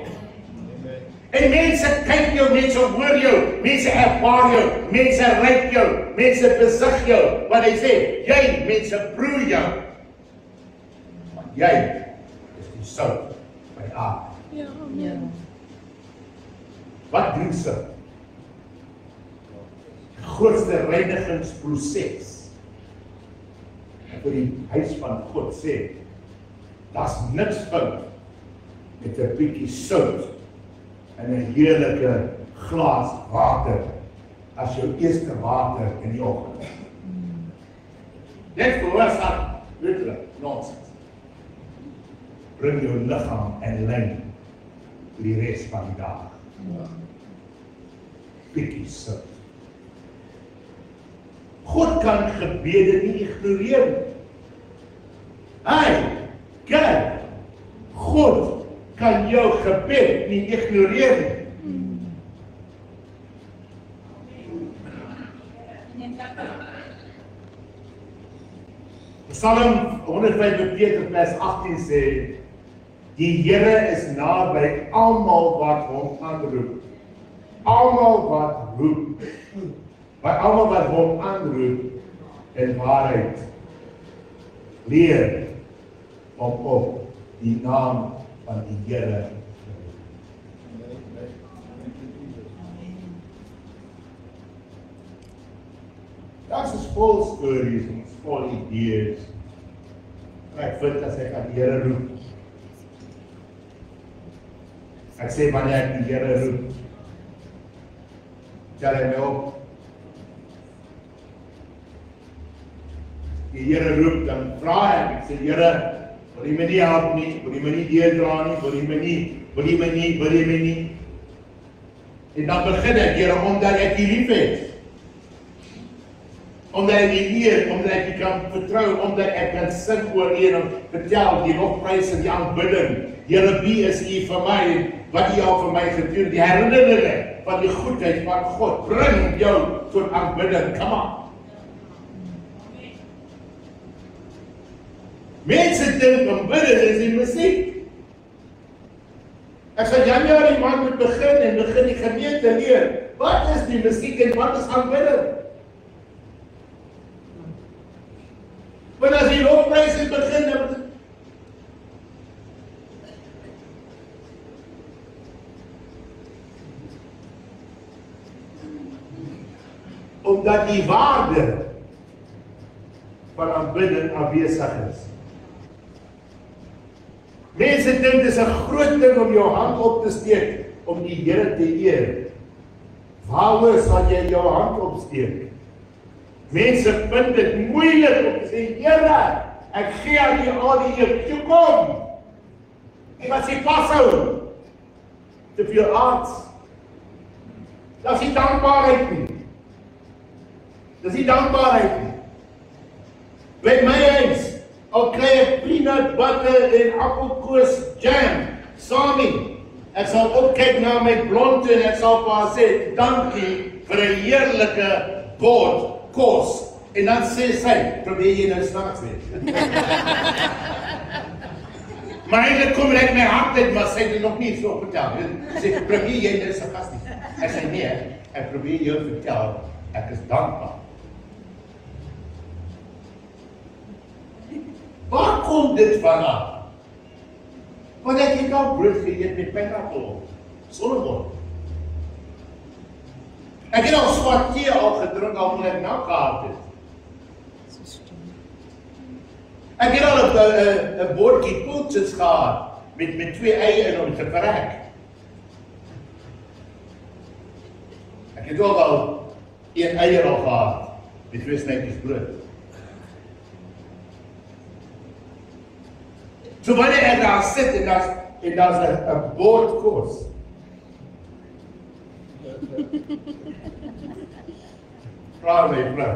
En mense kyk jou, mense hoor jou, mense ervaar jou, mense ryk jou, mense besig jou, want hy sê, jy, mense proe jou. Want jy is die sout van die aarde. Ja, amen. Ja. Wat doen sy? Die grootste reinigingsproses. En vir die huis van God sê, daar's niks fout met 'n bietjie sout en 'n heerlike glas water as jou eerste water in die oggend. Dit veroorsaak letterlik nonsens. Bring jou liggaam en lyn vir die res van die dag. Bietjie sout. God kan gebede nie ignoreer nie. Hy, kyk, God kan jou gebed nie ignoreer nie. Psalm 145 vers 18 sê, die Here is naby almal wat hom aanroep. Almal wat roep. By almal wat hom aanroep in waarheid. Leer om op die naam van die Here te roep. Daar's 'n vol stories en vol idees. Ek vind as ek aan die Here roep. Ek sê wanneer ek die Here roep, tel hy my op. Die Here roep, dan vra ek sê Here, wil jy my nie help nie, wil jy my nie deurdra nie, wil jy my nie. En dan begin ek, Here, omdat ek U liefhet. Omdat ek U eer, omdat ek U kan vertrou, omdat ek kan sing oor U en vertel die lofprys en die aanbidding. Here, wie is U vir my, wat U al vir my gedoen, die herinneringe van die goedheid van God, bring jou tot aanbidding, come on. Mense dink aanbidding is die musiek. Ek sê Januarie maand moet begin die gemeente leer. Wat is die musiek en wat is aanbidding? Want as die lofprys begin, dan omdat die waarde van aanbidding afwesig is. Mense dink dis 'n groot ding om jou hand op te steek om die Here te eer. Waaroor sal jy jou hand opsteek? Mense vind dit moeilik om te sê, Here, ek gee aan U al die eer. Toe kom. Ek wat sê vashou. Te veel aards. Dat is nie dankbaarheid nie. Dis nie dankbaarheid nie. By my huis, al kry ek peanut butter en appelkoos jam, saamie. Ek sal opkyk na my blonde en ek sal vir haar sê, dankie vir 'n heerlike bord kos. En dan sê sy, probeer jy nou snaaks nie. Maar eintlik kom ek my hand uit, maar sy het nog nie so vertel. Sy sê, probeer jy nou sarkasties. Ek sê, nee, ek probeer jou vertel, ek is dankbaar. Waar kom dit vanaf? Want ek het al brood geëet met pentappel, sonnebol. Ek het al swart tee al gedrink, al moet ek nou gehad het. Ek het al 'n bordjie koeltjies gehad, met 2 eie in om te verrek. Ek het ook al 1 eier al gehad, met 2 snytjies brood. So wanneer ek daar sit en daar's 'n bord kos. Vra my vrou.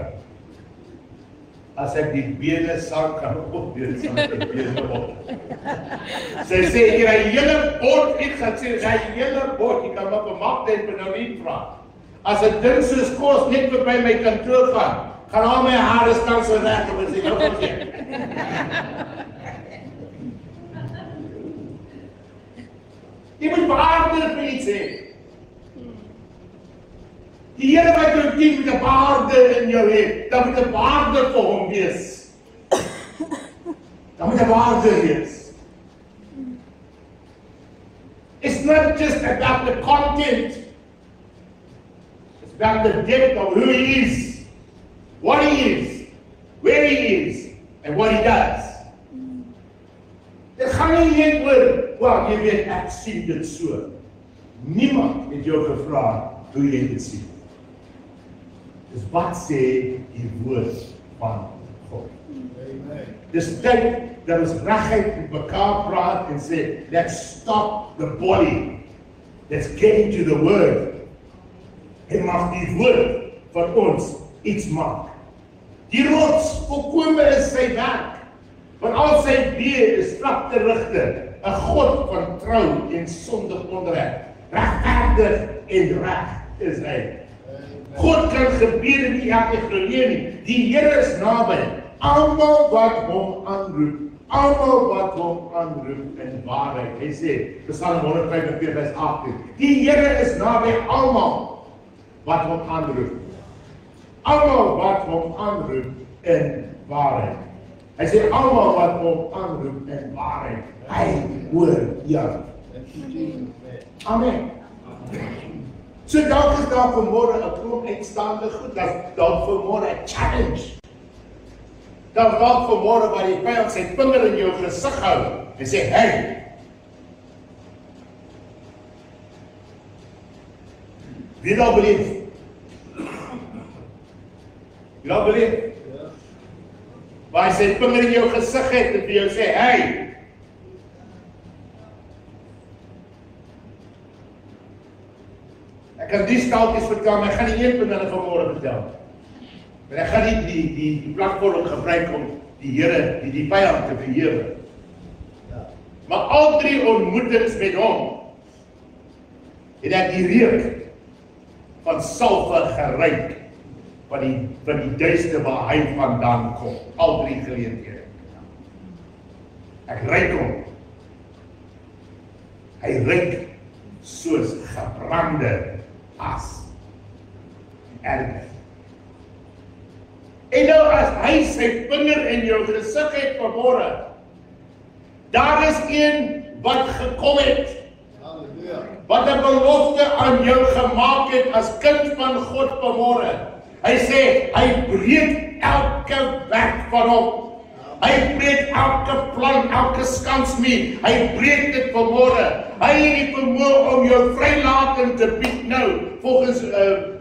As ek die bene sal kan opdeel, sal ek die bene op. Sy sê, jy het 'n hele bord, ek gaan sê, jy het 'n hele bord, jy kan maar vir Magda en nou nie vra. As 'n ding soos kos net verby my kantoor gaan al my hare staan so reg op en sê, nou kom jy. Jy moet waarde vir iets hê. Die Here wat jou dien met 'n waarde in jou hê, dan moet 'n waarde vir hom wees. Dan moet 'n waarde wees. It's not just about the content. It's about the depth of who he is, what he is, where he is, and what he does. Dit gaan nie net oor, wel, jy weet, ek sien dit so. Niemand het jou gevra hoe jy dit sien. Dis wat sê die woord van God. Dis tyd dat ons reguit met mekaar praat en sê, let's stop the body. Let's get into the word. En mag die woord van ons iets maak. Die rots volkome is sy werk. Want al sy weer is vlakte rigter, 'n God van trou en sondig onreg, regverdig en reg is hy. God kan gebede nie ignoreer nie. Die Here is naby. Almal wat hom aanroep in waarheid. Hy sê, Psalm 145 vers 18. Die Here is naby almal wat hom aanroep. Almal wat hom aanroep in waarheid. Hy sê almal wat hom aanroep in waarheid. Hy hoor jou. Amen. So dalk is daar vanmôre 'n klomp uitstaande goed, dalk vanmôre 'n challenge. Dalk vanmôre waar die vyand sy vinger in jou gesig hou en sê, hey, Wie dat beleef? Wie dat beleef? Waar hy sy vinger in jou gesig het en vir jou sê, hey, ek kan die staaltjies vertel, maar ek gaan nie een van hulle vanmôre vertel. Maar ek gaan nie die platform gebruik om die Here, die vyand te verhewe. Maar al 3 ontmoetings met hom, het ek die reuk van salwe geruik van die duiste waar hy vandaan kom. Al 3 geleenthede. Ek ruik hom. Hy ruik soos gebrande as. Erg. En nou as hy sy vinger in jou gesig het vanmôre, daar is een wat gekom het. Wat 'n belofte aan jou gemaak het as kind van God vanmôre. Hy sê, hy breek elke werk van hom. Hy breek elke plan, elke skansmuur. Hy breek dit vanmôre. Hy het die vermoë om jou vrylating te bied nou, volgens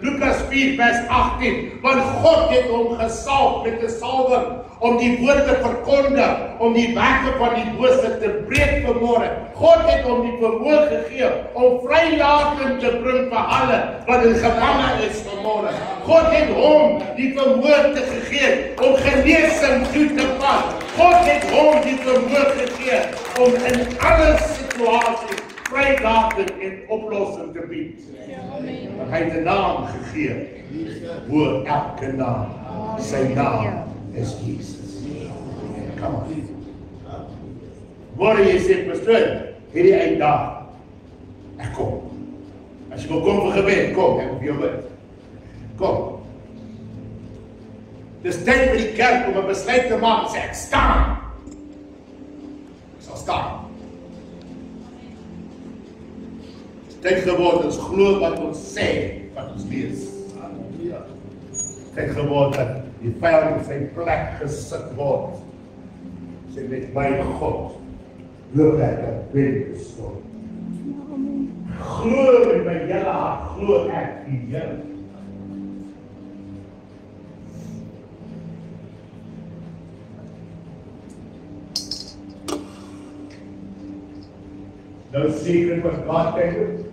Lukas 4 vers 18. Want God het hom gesalf met 'n salwing om die woord te verkondig, om die werke van die bose te breek vanmôre. God het hom die vermoë gegee om vrylating te bring vir alle wat in gevange is vanmôre. God het hom die vermoë te gegee om genesing toe te pas. God het hom die vermoë gegee om in alle situasies vrylating en oplossing te bied. Want hy het 'n naam gegee, bo elke naam. Sy naam is Jesus. Come on. Môre jy sê, pastoor, hierdie uitdag, ek kom. As jy wil kom vir gebed, kom, ek wil vir jou bid. Kom. Dis tyd vir die kerk om 'n besluit te maak, sê ek staan. Ek sal staan. Tyd geword, ons glo wat ons sê, wat ons lees. Tyd geword dat die vyand op sy plek gesit word. Sê met my God, loop ek op binnen gestort. Glo met my hele hart, glo ek die Here. No secret what God can do.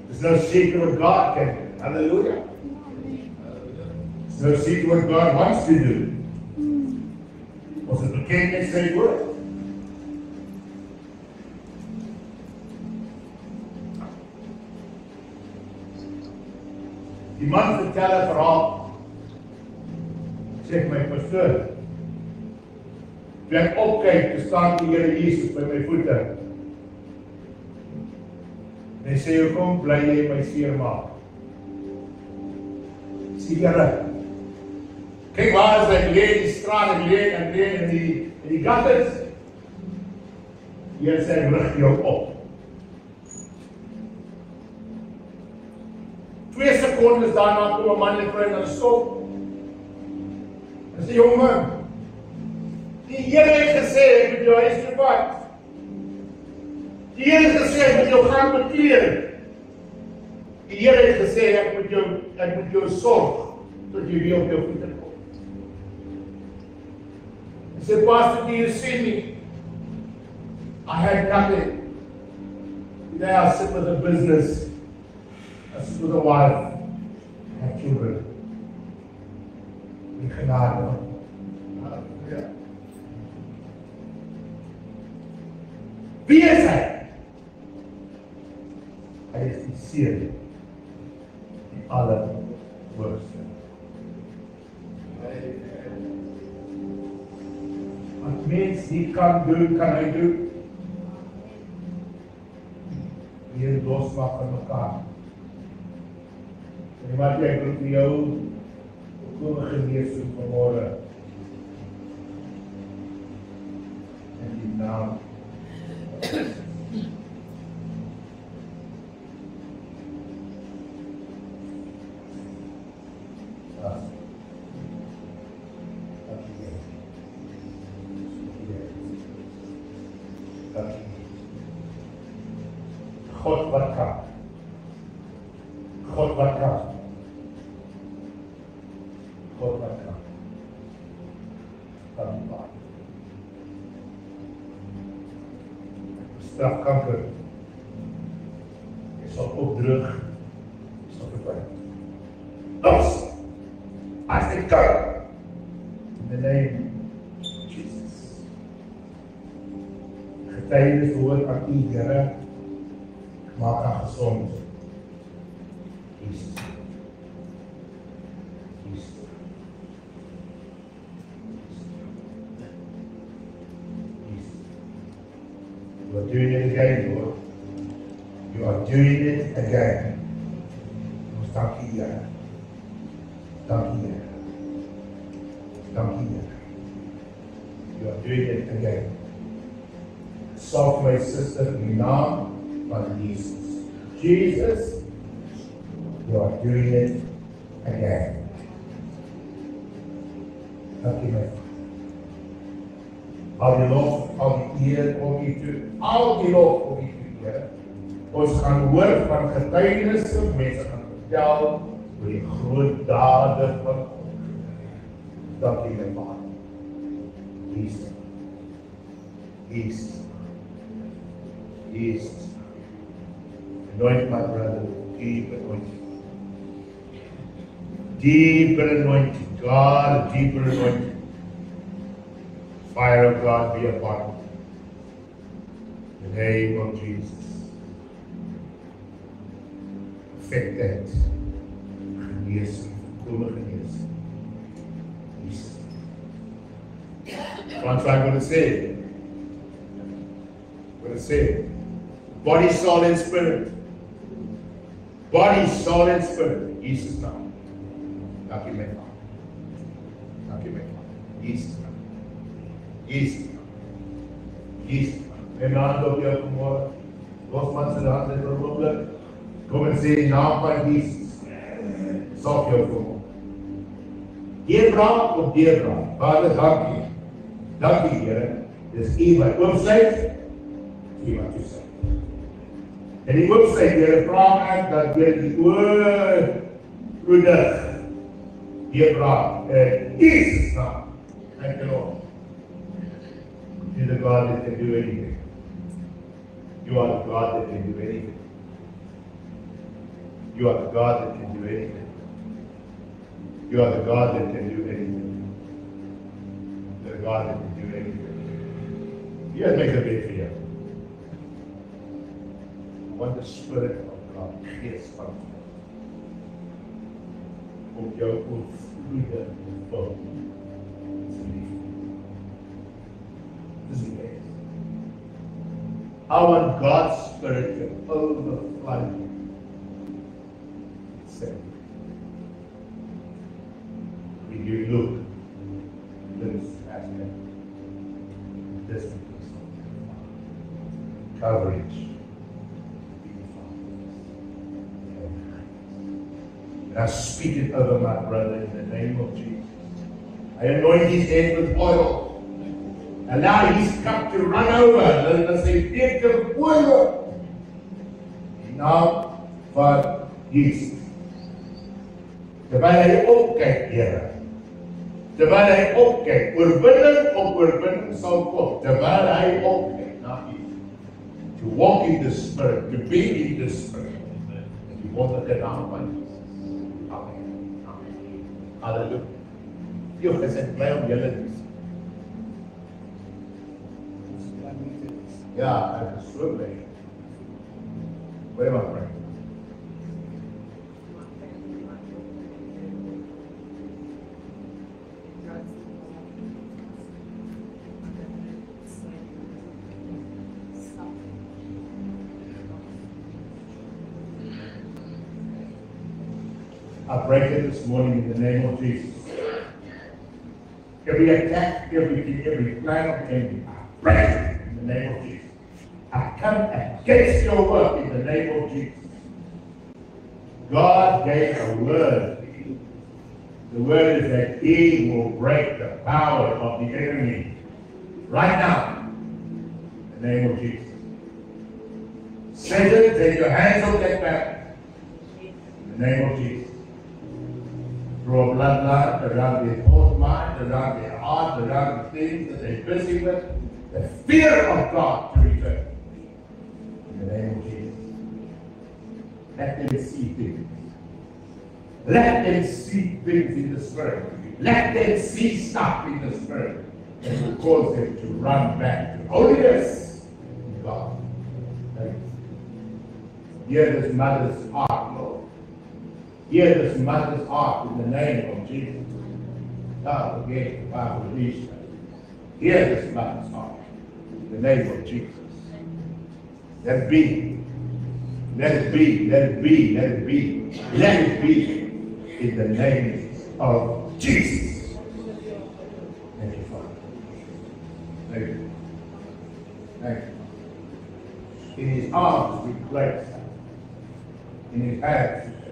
There's no secret what God can do. Hallelujah. There's no secret what God wants to do. Ons het bekend met sy woord. Die man vertel 'n verhaal. Sê my pastoor, toe ek opkyk, toe staan die Here Jesus by my voete. En hy sê, hoekom bly jy my seermaak? Sê, Here, kyk waar is ek lê in die straat, ek lê in die gutters. Here sê, rig jou op. 2 sekondes daarna kom 'n man en vrou na stop. En sê, jong man, die Here het gesê, ek moet jou huis toe vat. Die Here het gesê, ek moet jou gaan bekleer. Die Here het gesê, ek moet jou sorg, tot jy weer op jou voete kom. He said, Pastor, do you see me? I had nothing. Today I sit with a business. I sit with a wife. I have children. Die genade. Halleluja. Wie is hy? Hy is die Seun, die Allerhoogste. Wat mens nie kan doen, kan hy doen. Hier losmaak van mekaar. En wat ek wil vir jou kom genesing vanmôre. In die naam. God wat kan. God wat kan. Kan nie waar. Strafkanker. Jy sal opdruk. Jy sal verdwyn. Los! As dit kan. In the name of Jesus. Getuienis behoort aan U, Here. Maak haar gesond. Jesus. Jesus. Jesus. You are doing it again, Lord. You are doing it again. Ons dank U, Here. Dank U, Here. Dank U, Here. You are doing it again. Salve my sister in die naam van Jesus. Jesus, you are doing it again. Dank U, my Vader. Al die lof, al die eer kom U toe. Al die lof kom U toe, Here. Ons gaan hoor van getuienisse, mense gaan vertel oor die groot dade van God. Dank U, my Vader. Jesus. Jesus. Jesus. Anoint my brother with deep anointing. Deeper anointing. God, deeper anointing. Fire of God be upon him. In the name of Jesus. Perfect that. Genees, volkomen genees. Jesus. That's what I'm going to say. I'm going to say. Body, soul, and spirit. Body, soul, and spirit. Jesus now. Dank U, my Vader. Dank U, my Vader. Jesus now. Jesus now. Jesus now. Neem na hand op jou vanmorgen. Los man sy hand in vir 'n oomblik. Kom en sê in naam van Jesus. Salf jou vanmorgen. Deurbraak op deurbraak. Vader, dank U. Dank U, Here. Dis U wat oopsluit. U wat toesluit. En die oopsluit, Here, vra ek dat deur die oorvloedig deurbraak in Jesus naam. Thank you, Lord. You're the God that can do anything. You are the God that can do anything. You are the God that can do anything. You are the God that can do anything. You're the God that can do anything. You have to make a bid for you. I want the Spirit of God, Gees van God, om jou oorvloedig te vul. This is it. I want God's Spirit to overflow you. Say, when you look, this aspect, this is coverage. And I speak it over my brother in the name of Jesus. I anoint his head with oil. Allow his cup to run over. Let us say, take the oil. Now, for Jesus. Terwyl hy opkyk, Here. Terwyl hy opkyk, oorwinning op oorwinning sal kom. Terwyl hy opkyk na U. To walk in the Spirit, to be in the Spirit. En die wonderlike naam van Jesus. Amen. Amen. Halleluja. Jy is bly om julle te sien. Ja, ek is so bly. Baie maar bly. I break it this morning in the name of Jesus. Every attack, every plan of the enemy, I break it in the name of Jesus. I come against your work in the name of Jesus. God gave a word. The word is that He will break the power of the enemy right now in the name of Jesus. Satan, take your hands off that battle in the name of Jesus. through a bloodline, around their thought mind, around their heart, around the things that they're busy with, the fear of God to return. In the name of Jesus. Let them see things. Let them see things in the Spirit. Let them see stuff in the Spirit that will cause them to run back to holiness in God. Hear this mother's heart, Lord. Hear this mother's heart in the name of Jesus. God, again, the Bible reads that. Hear this mother's heart in the name of Jesus. Let it be. Let it be. Let it be. Let it be. Let it be in the name of Jesus. Thank you, Father. Thank you. Thank you. In his arms we place. In his hands we place.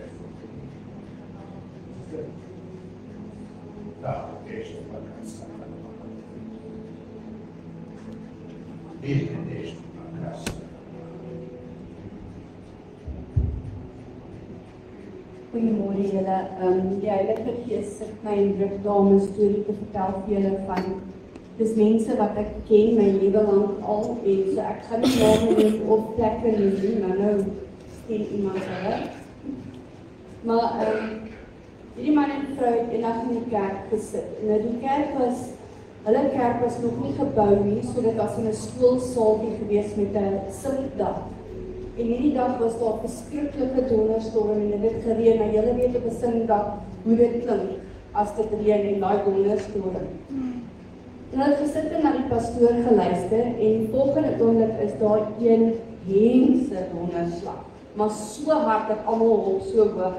Goeiemôre julle. Die Heilige Gees sit my en druk daarom 'n storie te vertel vir julle van dis mense wat ek ken my lewe lank al en so ek gaan nie name noem of plekke noem, nou stel iemand hulle. Maar hierdie man en vrou het eendag in die kerk gesit. Nou die kerk was, hulle kerk was nog nie gebou nie, so dit was in 'n skoolsaaltjie gewees met 'n sinkdak. En hierdie dag was daar 'n verskriklike donderstorm en dit het gereën. Nou julle weet op 'n sinkdak hoe dit klink as dit reën en daai donderstorm. En hulle het gesit en na die pastoor geluister en volgende oomblik is daar een hemse donderslag, maar so hard dat almal hop so hoog.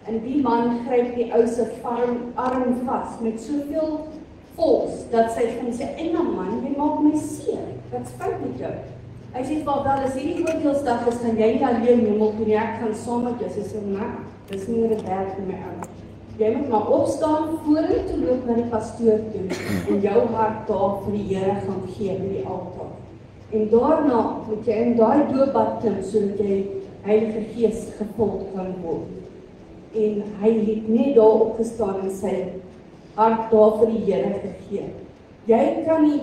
En die man gryp die ou se arm vas met soveel force dat sy van sy "Enna man, jy maak my seer. Wat's fout met jou?" Hy sê, "Wel, as hierdie oordeelsdag is, gaan jy nie alleen hemel toe nie, ek gaan saam met jou." Sy sê, "Nee, dis nie hoe dit werk vir my ou. Jy moet maar opstaan, vorentoe loop na die pastoor toe en jou hart daar vir die Here gaan gee by die altaar. En daarna moet jy in daai doopbad klim sodat jy Heilige Gees gevul kan word." En hy het net daar opgestaan en sy hart daar vir die Here gegee. Jy kan nie,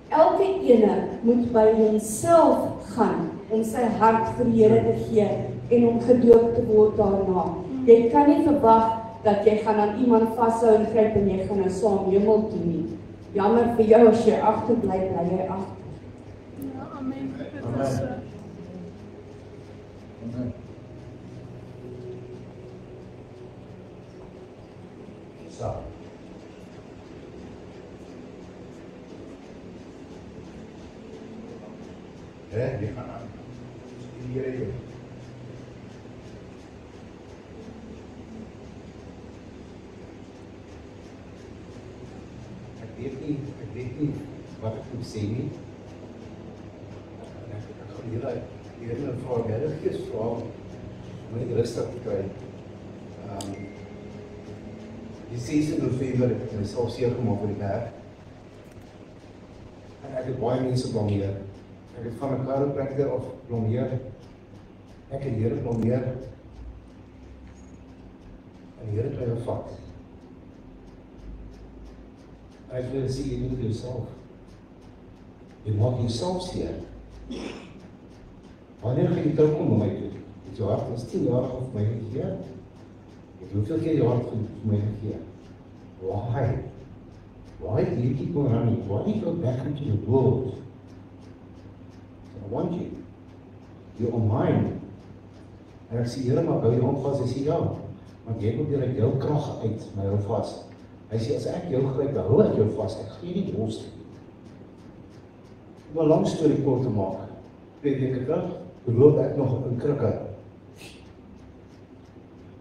elke ene moet by homself gaan om sy hart vir die Here te gee en om gedoop te word daarna. Jy kan nie verwag dat jy gaan aan iemand vashou en gryp en jy gaan nou saam hemel toe nie. Jammer vir jou as jy agterbly, bly jy agter. Ja, amen. Dit Amen. is so. Amen. So. Die gaan aan. Die Here jou. Ek weet nie wat ek moet sê nie. Ek gaan hierdie vraag Heilige Gees vra om net rustig te kry. Die 6 November het ek myself seer gemaak op die berg. En ek het baie mense blameer. Ek het van 'n chiropractor af blameer. Ek het die Here blameer. En die Here het my gevat. Ek wil sê, jy moet jouself. Jy maak jouself seer. Wanneer gaan jy terugkom na my toe? Het jou hart is 10 jaar vir my gegee? Het hoeveel keer jou hart vir my gegee? Why? Why do you keep on running? Why do you go back into the world? I want you. You're on mine. En ek sê, Here, maar hou jou hand vas. Hy sê, ja, want jy probeer uit jou krag uit my hou vas. Hy sê, as ek jou gryp, dan hou ek jou vas. Ek gee nie los nie. Om 'n lang storie kort te maak. 2 weke terug, beloop ek nog in krikke.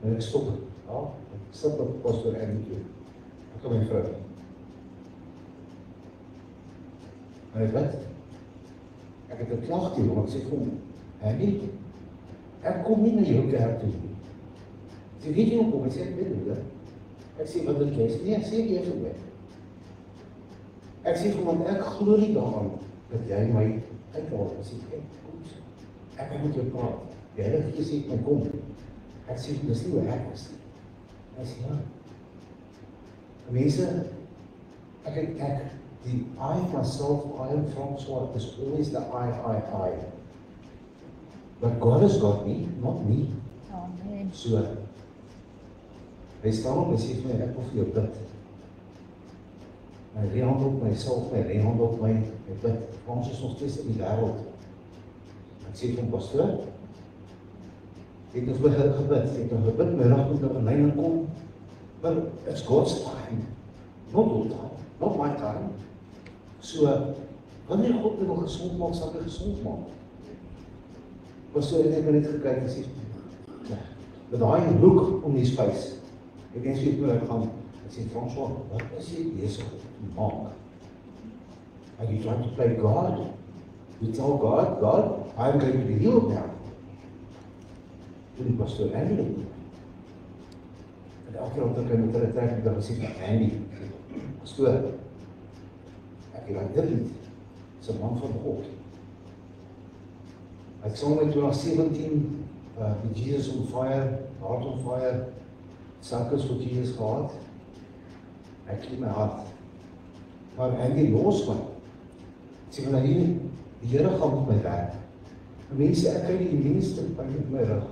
En ek stop het. Ja, ek sit op pastoor en toe. Ek en my vrou. En ek weet, ek het 'n klag teen hom, ek sê vir hom, Henny, ek kom nie na jou kerk toe nie. Sy weet jy hoekom, ek sê, ek weet nie, ek sê, wat wil jy sê? Nee, ek sê jy vir my. Ek sê vir hom, ek glo nie daaraan, dat jy my uithaal. Ek sê, kom so, ek moet jou praat. Die Heilige Gees sê, my kom. Ek sê, dis nie hoe ek is nie. Hy sê, ja, Mense, die I myself, I am François, is always the I. But God has got me, not me. Amen. So, hy staan op en sê vir my, ek wil vir jou bid. My rehand op myself, my rehand op my bid. Frans is nog steeds in die wêreld. Ek sê vir hom, pastoor, ek het vir my gebid, my rug moet nou in lyn kom, but it's God's time, not your time, not my time. So, wanneer God my wil gesond maak, sal hy gesond maak. Pastoor, ek het net gekyk en sê, met daai hoek om die spys, ek denk so ek gaan, ek sê, François, wat is jy besig om te maak? Are you trying to play God? You tell God, I'm going to be healed now. Toen die pastoor Andy. En elke keer wat ek met hulle trek, dan gesê van Andy, pastoor, ek het dit lied, is 'n man van God. Ek song in 2017, die Jesus on Fire, Heart on Fire, Circles for Jesus gehad. Ek liep my hart. Maar Andy los my. Ek sê van die Here gaan met my werk. Mense, ek kry die minste pyn op my rug.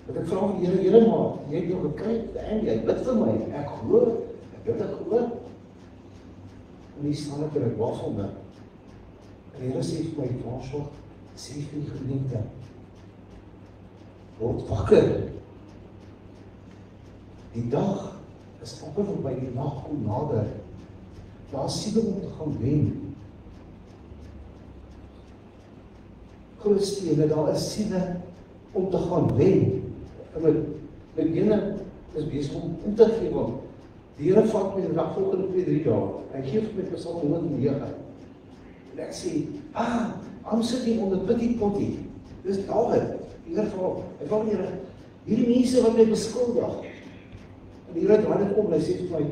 Dat ek vra van die Here, maar jy het jou gekry, Andy, hy bid vir my, ek hoor, en die staan ek en ek wafel my. En die Here sê vir my, François, sê vir die gemeente, word wakker. Die dag is amper voorbij, die nacht kom nader. Daar is siele om te gaan wen. Christene, daar is siele om te gaan wen. En my bene is bezig om in te gee, want die Here vat my die dag volgende 2-3 dae. Hy geef my Psalm 109. En ek sê, I'm sitting on the pity potty. Dis David. Die Here vra, hy vra die Here, hierdie mense wat my beskuldig. En die Here draai dit om, en hy sê vir my,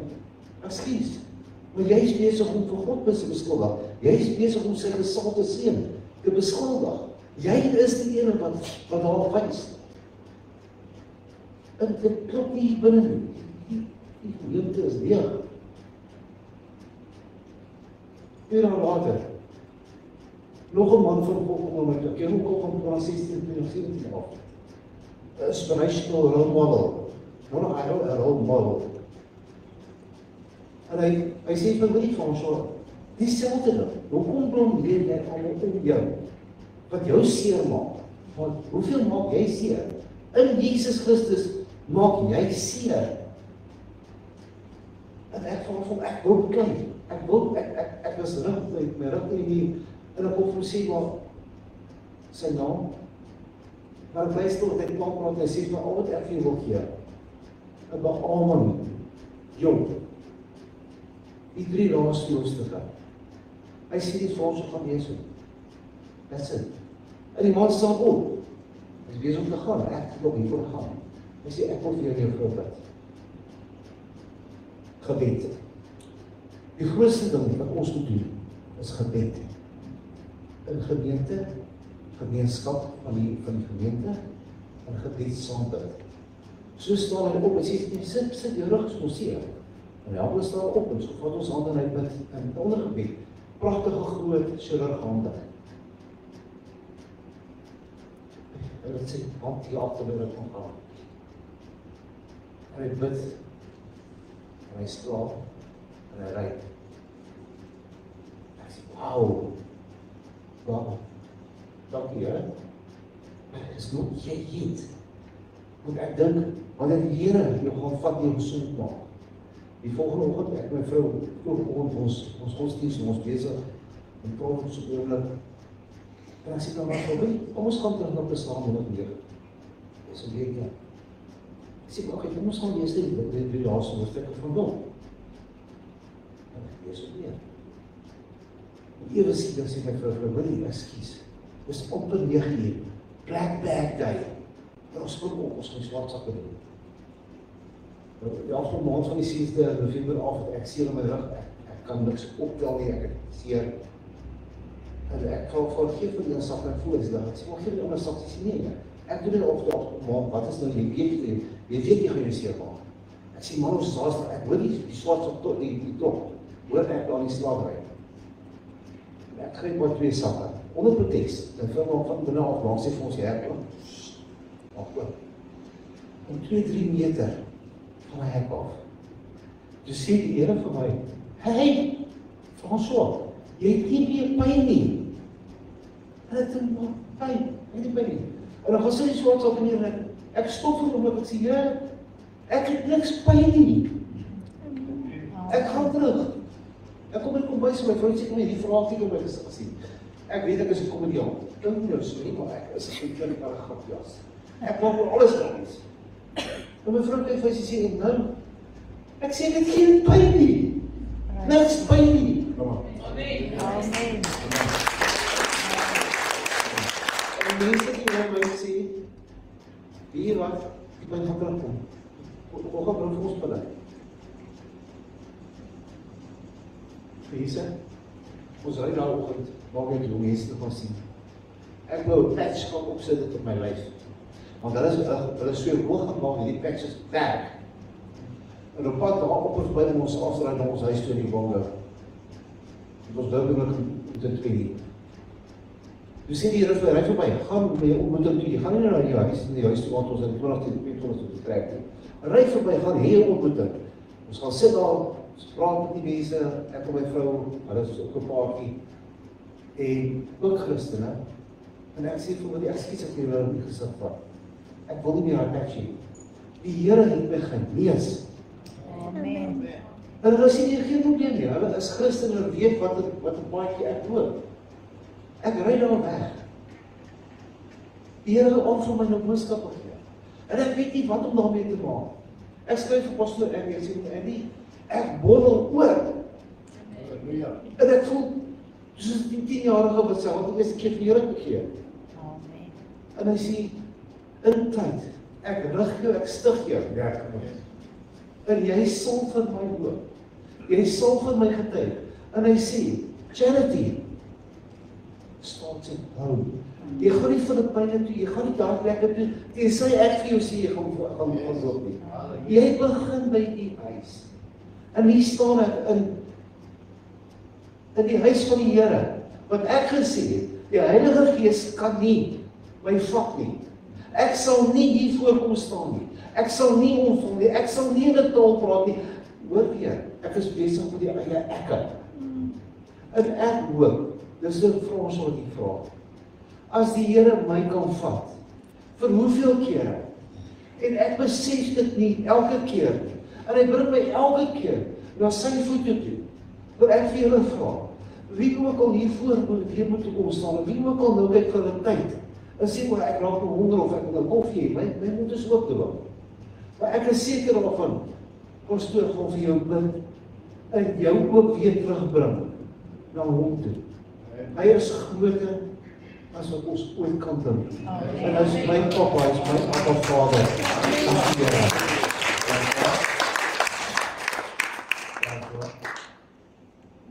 ekskuus, maar jy is besig om vir God te beskuldig. Jy is besig om sy gesalte seun te beskuldig. Jy is die ene wat daar wys. En dit klop nie binne nie. Die gemeente is leeg. 2 dae later, nog 'n man van God kom met 'n kerel van 2016-2017 af. 'n inspirational role model. Nou hy 'n role model. En hy sê vir my van so, dieselfde ding. Hoekom blameer jy almal op jou? Wat jou seer maak? Want hoeveel maak jy seer? In Jesus Christus maak jy seer. En ek van ek wil klein. Ek was my rug in ek kon sê maar sy naam. Maar ek luister wat ek plank want hy sê my al wat ek vir wil gee. En by almal jong. Die 3 laaste hoofstukke. Hy sê die vir ons gaan lees. That's it. En die man staan op. Hy is besig om te gaan. Ek wil hiervoor gaan. Hy sê ek wil vir jou voorbid. Gebed. Die grootste ding wat ons moet doen is gebed. In gemeente, gemeenskap van die gemeente en gebed saam bid. So staan hy op en sê sit jou rug so seer. En help ons staan op en so vat ons hande en hy bid in ondergebed. Pragtige groot chirurghande. En dit sê hand hier agter by dit gaan. En hy bid en hy slaap en hy ry. Ek sê, wow, God, dankie Here. Dis nog jy het. Want ek dink, wanneer die Here jou gaan vat en jou gesond maak. Die volgende oggend, ek my vrou, ons godsdienst, ons besig, en praat ons op oomblik. En ek sê dan maar, kom ons gaan terug na Psalm 109. Dis 'n week ja. Ek sê, okay, kom ons gaan lees die laaste hoofstukke van hom. En ek lees op weer. En ewe sê, dan sê my vrou, Willie, ekskuus. Dis amper 9:00, Black Bag Day. En ons spring op, ons gaan die swart sakke doen. Die afgelope maand van die 6de November af, ek seer in my rug, ek kan niks optel nie, ek het seer. En ek geef vir die sak en voel, ek sê, maar geef die ander sak, sê nee, ek doen dit op maand, wat is nou, jy weet jy gaan jou seer maak. Ek sê, man, ons is ek hoor die swart op tot, die top, hoor ek daar die slagerij. En ek gryp maar 2 sakke, onder protest, en vir my van binne af, langs sê vir ons, hek, oop. En 2-3 meter van my hek af. Dus sê die Here vir my, hey, François, jy het nie meer pyn nie. En ek dink, maar pyn, nie pyn nie. En dan gaan sy die swart op en ek stop vir hom, ek sê, ja, ek het niks pyn nie. Ek gaan terug. Ek kom in die kombuis en my vrou sê, kom hier, die vraag die my gesien. Ek weet ek is 'n komediant. Klink nou so nie, maar ek is 'n klinkere grapjas. Ek maak vir alles grappies. En my vrou kyk vir sy sê, nou, ek sê, ek het geen pyn nie. Niks pyn nie. Kom maar. Amen. En die mense die my sê, hier wat, die pyn gaan terugkom. Hoe gaan bring vir ons beleid? Mense, ons ry daar oggend, waar ek die mense te gaan sien. Ek wou 'n patch kan opsit dit op my lyf. Want hulle is so hoog gemaak, die patch is werk. En op pad daar op ons by ons afdraai na ons huis toe in die Bongo. Ons duidelik met dit twee. Dus sê die Here vir ry verby, gaan by jou ontmoeting toe. Jy gaan nie na die huis toe want ons in 2022 toe trek nie. Ry verby, gaan hê 'n ontmoeting. Ons gaan sit daar, ons praat met die mense, ek en my vrou, hulle is op 'n paartjie. En ook Christene. En ek sê vir my, ek skiet ek hier nie gesit vat. Ek wil nie meer daai patch hê. Die Here het my genees. Amen. En hulle sê nie geen probleem nie. Hulle is Christene, hulle weet wat 'n paadjie ek loop. Ek ry daar weg. Die Here het vir my 'n boodskap gegee. En ek weet nie wat om daarmee te maak. Ek skryf vir pastoor Andy, ek sê met Andy, ek borrel oor. En ek voel soos die 10-jarige wat sê, wat die eerste keer vir die Here gegee. Amen. En hy sê, in tyd, ek rig jou, ek stig jou. Ja, kom op. En jy sal vir my loop. Jy sal vir my getuig. En hy sê, charity starts at home. Jy gaan nie Filippyne toe, jy gaan nie daar plekke toe, tensy ek vir jou sê, jy gaan loop nie. Jy begin by die huis. En hier staan ek in die huis van die Here, wat ek gesê het, die Heilige Gees kan nie my vat nie. Ek sal nie hier voorkom staan nie. Ek sal nie omvang nie, ek sal nie in 'n taal praat nie. Hoor weer, ek is besig met die eie ekke. En ek hoop, dis dit vir ons wat ek vra. As die Here my kan vat, vir hoeveel kere? En ek besef dit nie elke keer nie. En hy bring my elke keer na sy voete toe. Wil ek vir julle vra, wie ook al hiervoor weer moet kom staan, wie ook al nou kyk vir 'n tyd, en sê maar ek raak honger of ek wil 'n koffie hê, my mond is oop te loop. Maar ek is seker daarvan, pastoor gaan vir jou bid, en jou ook weer terugbring na hom toe. Hy is groter as wat ons ooit kan dink. En hy is my Papa, hy is my Abba Vader. Dankie Here.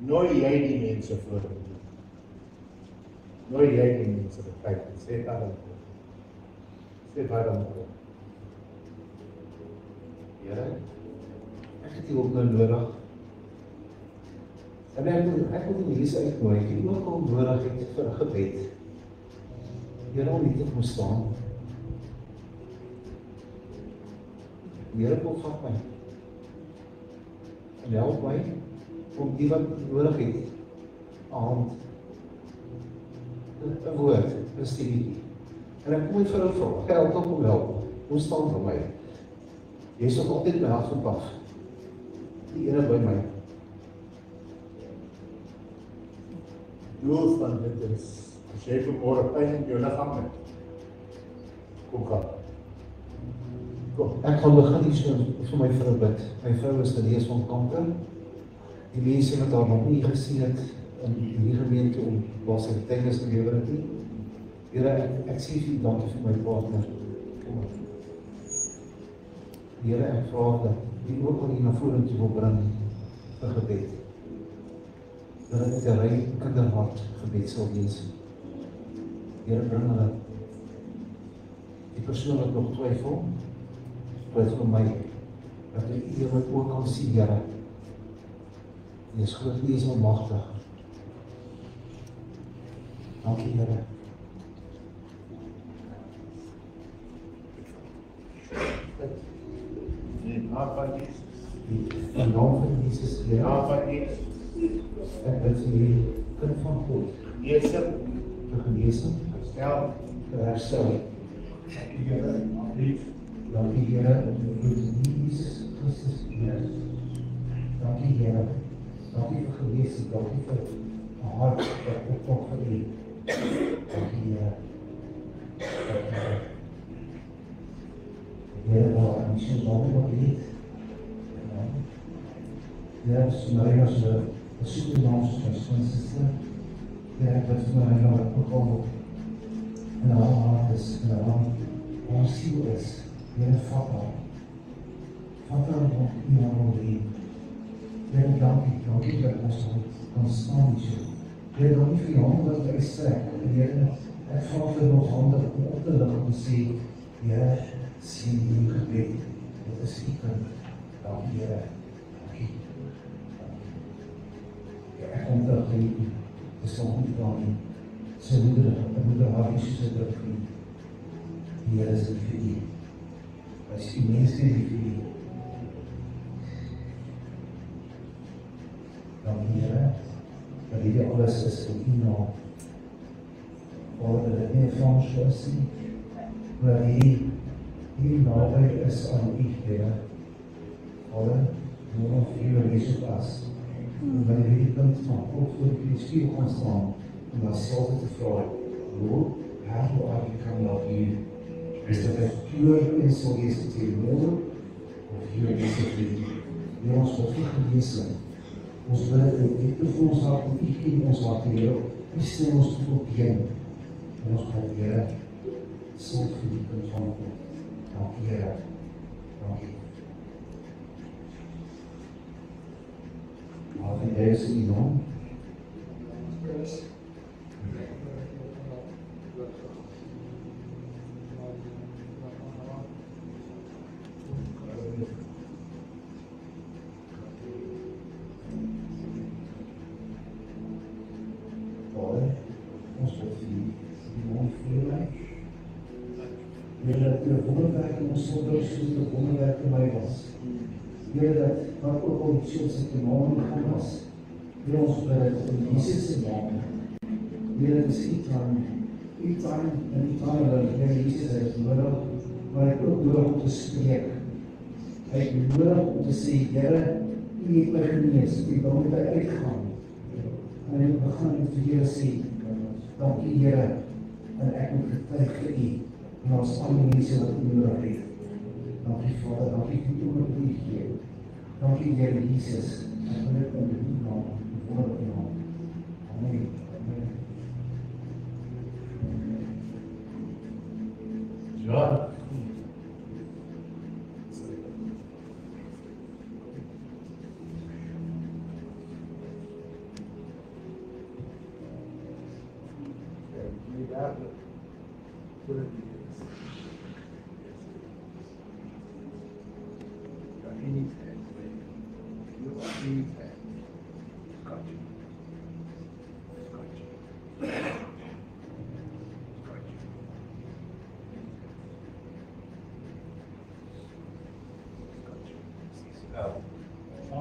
Nooi jy die mense voor. Nooi jy die mense vir kyk. Sê daar dan. Sê daar dan. Here, ek het U ook nou nodig. En ek wil die mense uitnooi, die ook al nodig het vir 'n gebed. Here, om hier te kom staan. Die Here kom vat my. En help my om die wat nodig het, 'n hand, 'n woord, 'n studie. En ek kom nie vir 'n vraag, geld om help. Kom staan vir my. Jy is nog altyd my hart van paf. Die Here by my. Doel van dit is, as jy vanmôre pyn in jou liggaam het, kom gaan. Kom. Ek gaan begin hier so vir my vrou bid. My vrou is genees van kanker. Die mense wat haar nog nie gesien het in die gemeente om waar sy getuienis gelewer het nie. Here, ek sê vir U dankie vir my partner. Kom maar. Here, ek vra dat U ook al hier na vorentoe wil bring vir gebed. Dat dit 'n rein kinderhart gebed sal wees. Here, bring hulle. Die persoon wat nog twyfel vir my. dat U dit ook kan sien, Here. U is groot, U is almagtig. Dankie, Here. In naam van Jesus. In naam van Jesus, In Here, naam van Jesus. ek bid vir U, kind van God, Genesing, vir genesing, herstel. vir herstel. Dankie Here. Dankie, Here, dat U Jesus Christus is. Dankie, Here. Dankie vir genesing, dankie vir 'n hart wat opkom vir U. Dankie, Here. Dankie, Here. Here, waar ek so baie wat weet. Ja, so Maria, so super naam so my sister. Ja, dat is my nou opgekom. En haar hart is, en haar siel is. Here, vat haar. Vat haar op U naam lief. Here, dankie dat ons kan staan met U. Here, dankie vir die hande wat uitstrek. Here, ek vra vir ons hande om op te lig om te sê, Here, sien U gebed. Dit is U kind. Dankie, Here. Dankie. Ek kom terug in U. Dis nog nie van U. Sy moeder haar Jesus het druk vir U. Die Here is lief vir U. Hy is die mense lief vir U. Dankie, Here, dat hierdie alles is in U naam. Vader, dat dit nie 'n Fransjo is nie, maar dat U naby is aan U, Here. Vader, nodig vir U en Jesus pas. En wanneer hierdie punt van God voor die spiegel gaan staan, om dan self te vra, Lord, how do I become like you? Is dat ek puur en sal wees teenoor, of hier is dit nie? Heer, ons wil vir genesing. Ons bid dat U vir ons hart, en U ken ons hart, Heer. U stel ons tot op Heen. En ons bid, Heer, sal vir die punt van God. Dankie, Heer. Dankie. Maar van jy is in U naam. Vader, ons wil vir U die naam voorlei. Heer, dat U 'n wonderwerk in ons sal doen, soos 'n wonderwerk in my was. Heer, dat wat ook al die soos ek die naam gaan was, Heer, ons bid dat in Jesus se naam. Heer, dit is U time en U time dat Heer Jesus is nodig, maar ek ook nodig om te spreek. Ek nodig om te sê, Here, U het my genees, U wil met my uitgaan. En ek begin met die Here sê, dankie Here, en ek moet getuig vir U, en ons al die mense wat U nodig het. Dankie Vader, dankie vir U wat U gee. Dankie Here Jesus, en wil ek in U naam, voor U naam. Amen. Amen. Ja.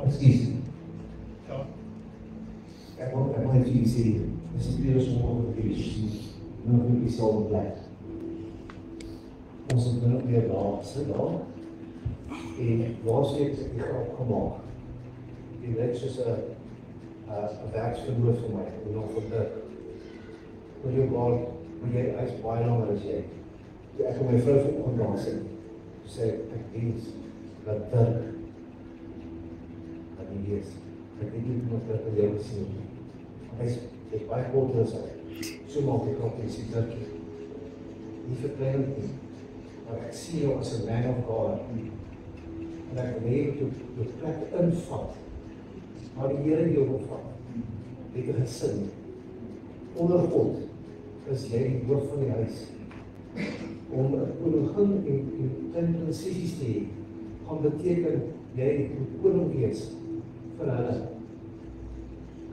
Excuse me. Ek wil net vir julle sê, dis die tweede sonderlinge wat julle sien, nou wil ek sal bly. Ons het nou weer daar sit daar, en laasweek het ek die grap gemaak. Die lyk soos 'n werksverloop vir my, en nog vir dit. Wil jy maar, hy is baie langer as jy. Toe ek my vrou vanoggend daar sit, sê ek diens, dat Dirk, yes, ek weet nie wat ek vir jou sê nie. Hy is baie kort as hy. So maak ek op die sittertjie. Nie verklein nie. Maar ek sien jou as 'n man of God. En ek wil hê jou plek invat. Maar die Here jou wil vat. Het 'n gesin. Onder God is jy die hoof van die huis. Om 'n koningin en posisies te hê, gaan beteken jy moet koning wees vir hulle.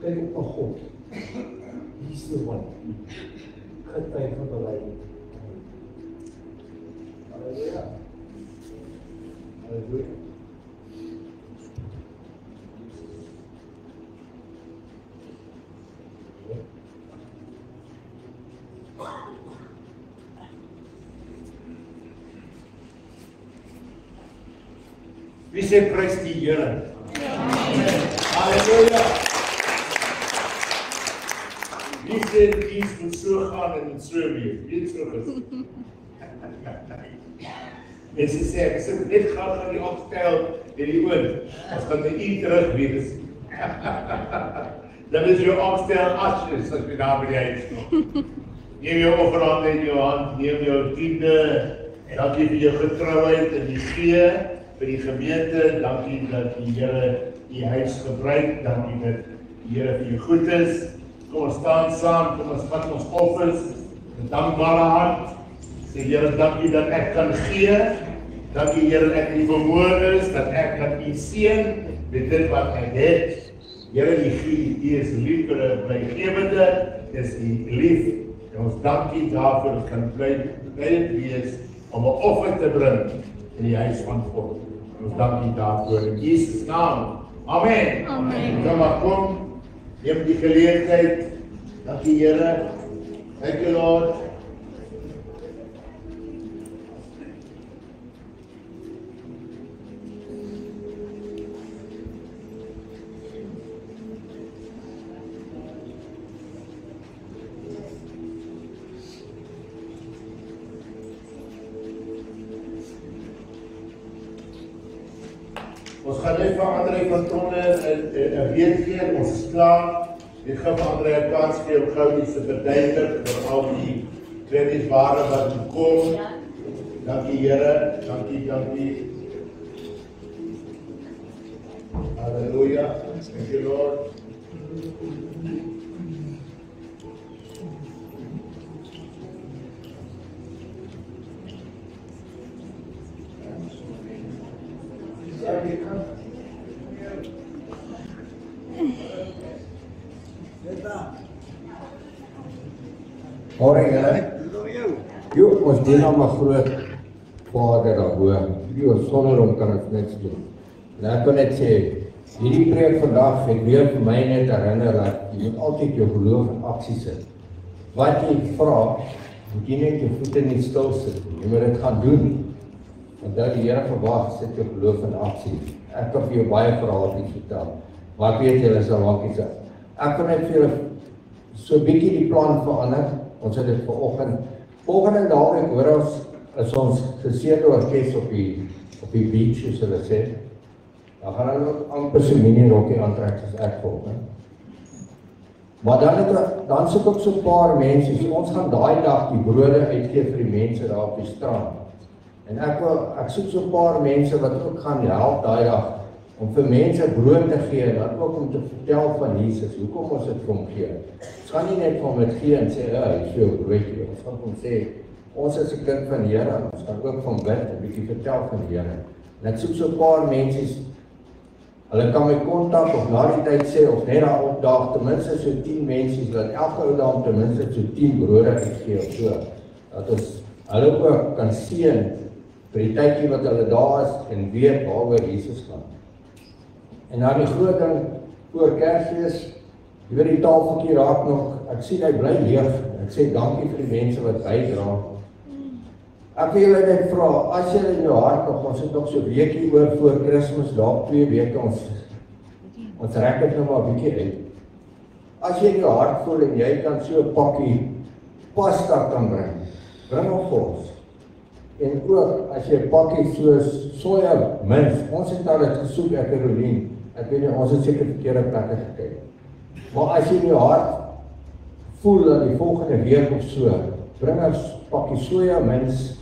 Kyk op na God. He's the one. Getuig van beleiding. Halleluja. Halleluja. Wie sê prys die Here? Halleluja. Wie sê die moet so gaan en moet so wees? Wie het so gesê? Mense sê, ek sê net gaan die opstel en die oor. As gaan die terug wees. Dan is jou opstel asjes as jy daar by die huis kom. Neem jou offerande in jou hand, neem jou tiende, dankie vir jou getrouheid en die gee vir die gemeente, dankie dat die Here die huis gebruik, dankie dat die Here vir jou goed is. Kom ons staan saam, kom ons vat ons offers, met dankbare hart. Sê Here, dankie dat ek kan gee, dankie Here dat ek nie vermoë is, dat ek kan U seën met dit wat ek het. Here, U is lief vir 'n blygewende, is U lief. En ons dankie daarvoor, ons kan bly wees om 'n offer te bring in die huis van God. Ons dankie daarvoor in Jesus naam. Amen. Amen. Kom maar kom, neem die geleentheid. Dankie Here. Thank you Lord. Ons gaan net vir André van Tonne 'n weet gee, ons is klaar. Ek gaan vir André 'n kans gee om gou iets te verduidelik oor al die kredietware wat kom. Dankie Here, dankie. Halleluja. Thank you Lord. Môre julle. Jo, ons dien aan my groot Vader daarbo. Jo, sonder hom kan ons niks doen. En ek kan net sê, hierdie preek vandag het weer vir my net herinner dat jy moet altyd jou geloof in aksie sit. Wat jy vra, moet jy net jou voete nie stil sit. Jy moet dit gaan doen. Want dat die Here verwag, sit jou geloof in aksie. Ek kan vir jou baie verhaaltjies vertel. Maar ek weet julle sal lankies is. Ek kan net vir julle so 'n bietjie die plan verander. Ons het dit volgende naweek hoor ons ons geseënde orkes op die beach, soos hulle sê. Dan gaan hulle amper so mini-rokkie aantrek as ek volg. Maar dan soek ek so 'n paar mense, so ons gaan daai dag die brode uitgee vir die mense daar op die strand. En ek soek so 'n paar mense wat ook gaan help daai dag om vir mense brood te gee en dan ook om te vertel van Jesus, hoekom ons dit vir hom gee. Ons gaan nie net vir hom dit gee en sê, hier is jou broodjie. Ons gaan hom sê, ons is 'n kind van die Here, en ons gaan ook van bid, 'n bietjie vertel van die Here. En ek soek so 'n paar mense, hulle kan my kontak of na die tyd sê, of net daar opdaag, ten minste so 10 mense, dat elke ou daar ten minste so 10 brode uitgee of so, dat ons hulle ook kan seën vir die tydjie wat hulle daar is en weet waaroor Jesus gaan. En dan die groot ding voor Kersfees, jy weet die tafeltjie raak nog, ek sien hy bly leeg. Ek sê dankie vir die mense wat bydra. Ek wil julle net vra, as julle in jou hart nog, ons het nog so 'n weekie oor voor Kersfees, daar 2 weke, ons rek dit nou maar 'n bietjie uit. As jy in jou hart voel en jy kan so 'n pakkie pasta kan bring hom vir ons. En ook as jy 'n pakkie soos soja mince, ons het al dit gesoek by Caroline. Ek weet nie, ons het seker verkeerde plekke gekyk. Maar as jy in jou hart voel dat die volgende week of so, bring 'n pakkie soja mince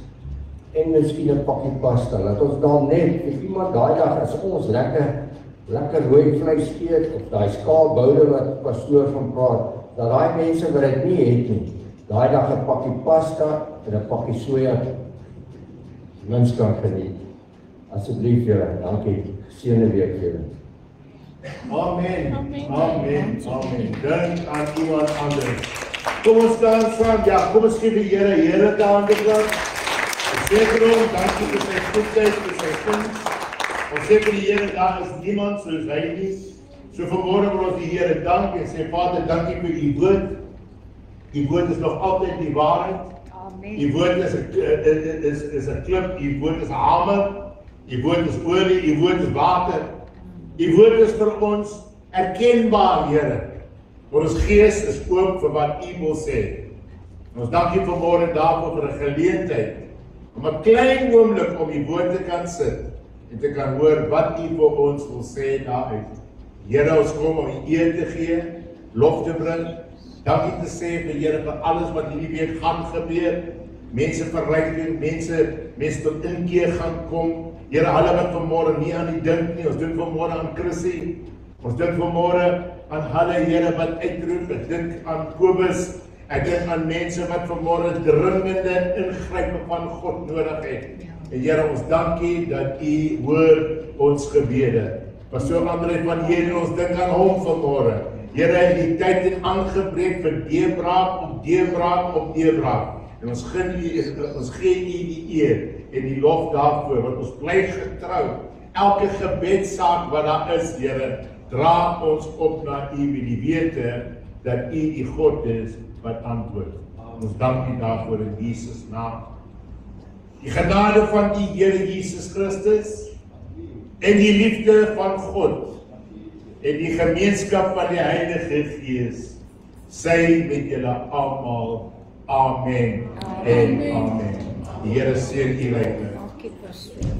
en miskien 'n pakkie pasta. Laat ons dan net vir iemand daai dag as ons lekker rooi vleis eet of daai skaapboude wat pastoor van praat, dat daai mense wat dit nie het nie, daai dag 'n pakkie pasta en 'n pakkie soja mince kan geniet. Asseblief julle, dankie. Geseënde week vir julle. Amen. Amen. Amen. Dink aan iemand anders. Kom ons staan saam. Ja, kom ons gee die Here heerlike hande klap. Ons sê vir hom, dankie vir sy goedheid, vir sy guns. Ons sê vir die Here, daar is niemand soos hy nie. So vanmôre wil ons die Here dank en sê, Vader, dankie vir u woord. U woord is nog altyd die waarheid. Amen. U woord is 'n klip, u woord is 'n hamer. U woord is olie, u woord is water. U woord is vir ons erkenbaar, Here. Ons gees is oop vir wat u wil sê. Ons dank u vanmôre daarvoor vir 'n geleentheid om 'n klein oomblik om u woord te kan sit en te kan hoor wat u vir ons wil sê daaruit. Here, ons kom om u eer te gee, lof te bring, dankie te sê vir Here vir alles wat hierdie week gaan gebeur. Mense verryking, mense tot inkeer gaan kom. Here, hulle wat vanmôre nie aan u dink nie, ons dink vanmôre aan Chrissy. Ons dink vanmôre aan hulle, Here, wat uitroep. Ek dink aan Kobus. Ek dink aan mense wat vanmôre dringende ingryping van God nodig het. En Here, ons dankie dat u hoor ons gebede. Pastoor André van Here, ons dink aan hom vanmôre. Here, het die tyd het aangebreek vir deurbraak op deurbraak op deurbraak. En ons gee u die eer en die lof daarvoor, want ons bly getrou. Elke gebedsaak wat daar is, Here, dra ons op na u met die wete dat u die God is wat antwoord. Ons dank u daarvoor in Jesus naam. Die genade van die Here Jesus Christus en die liefde van God en die gemeenskap van die Heilige Gees sy met julle almal. Amen en amen. Die Here seën u ryklik. Dankie, pastoor.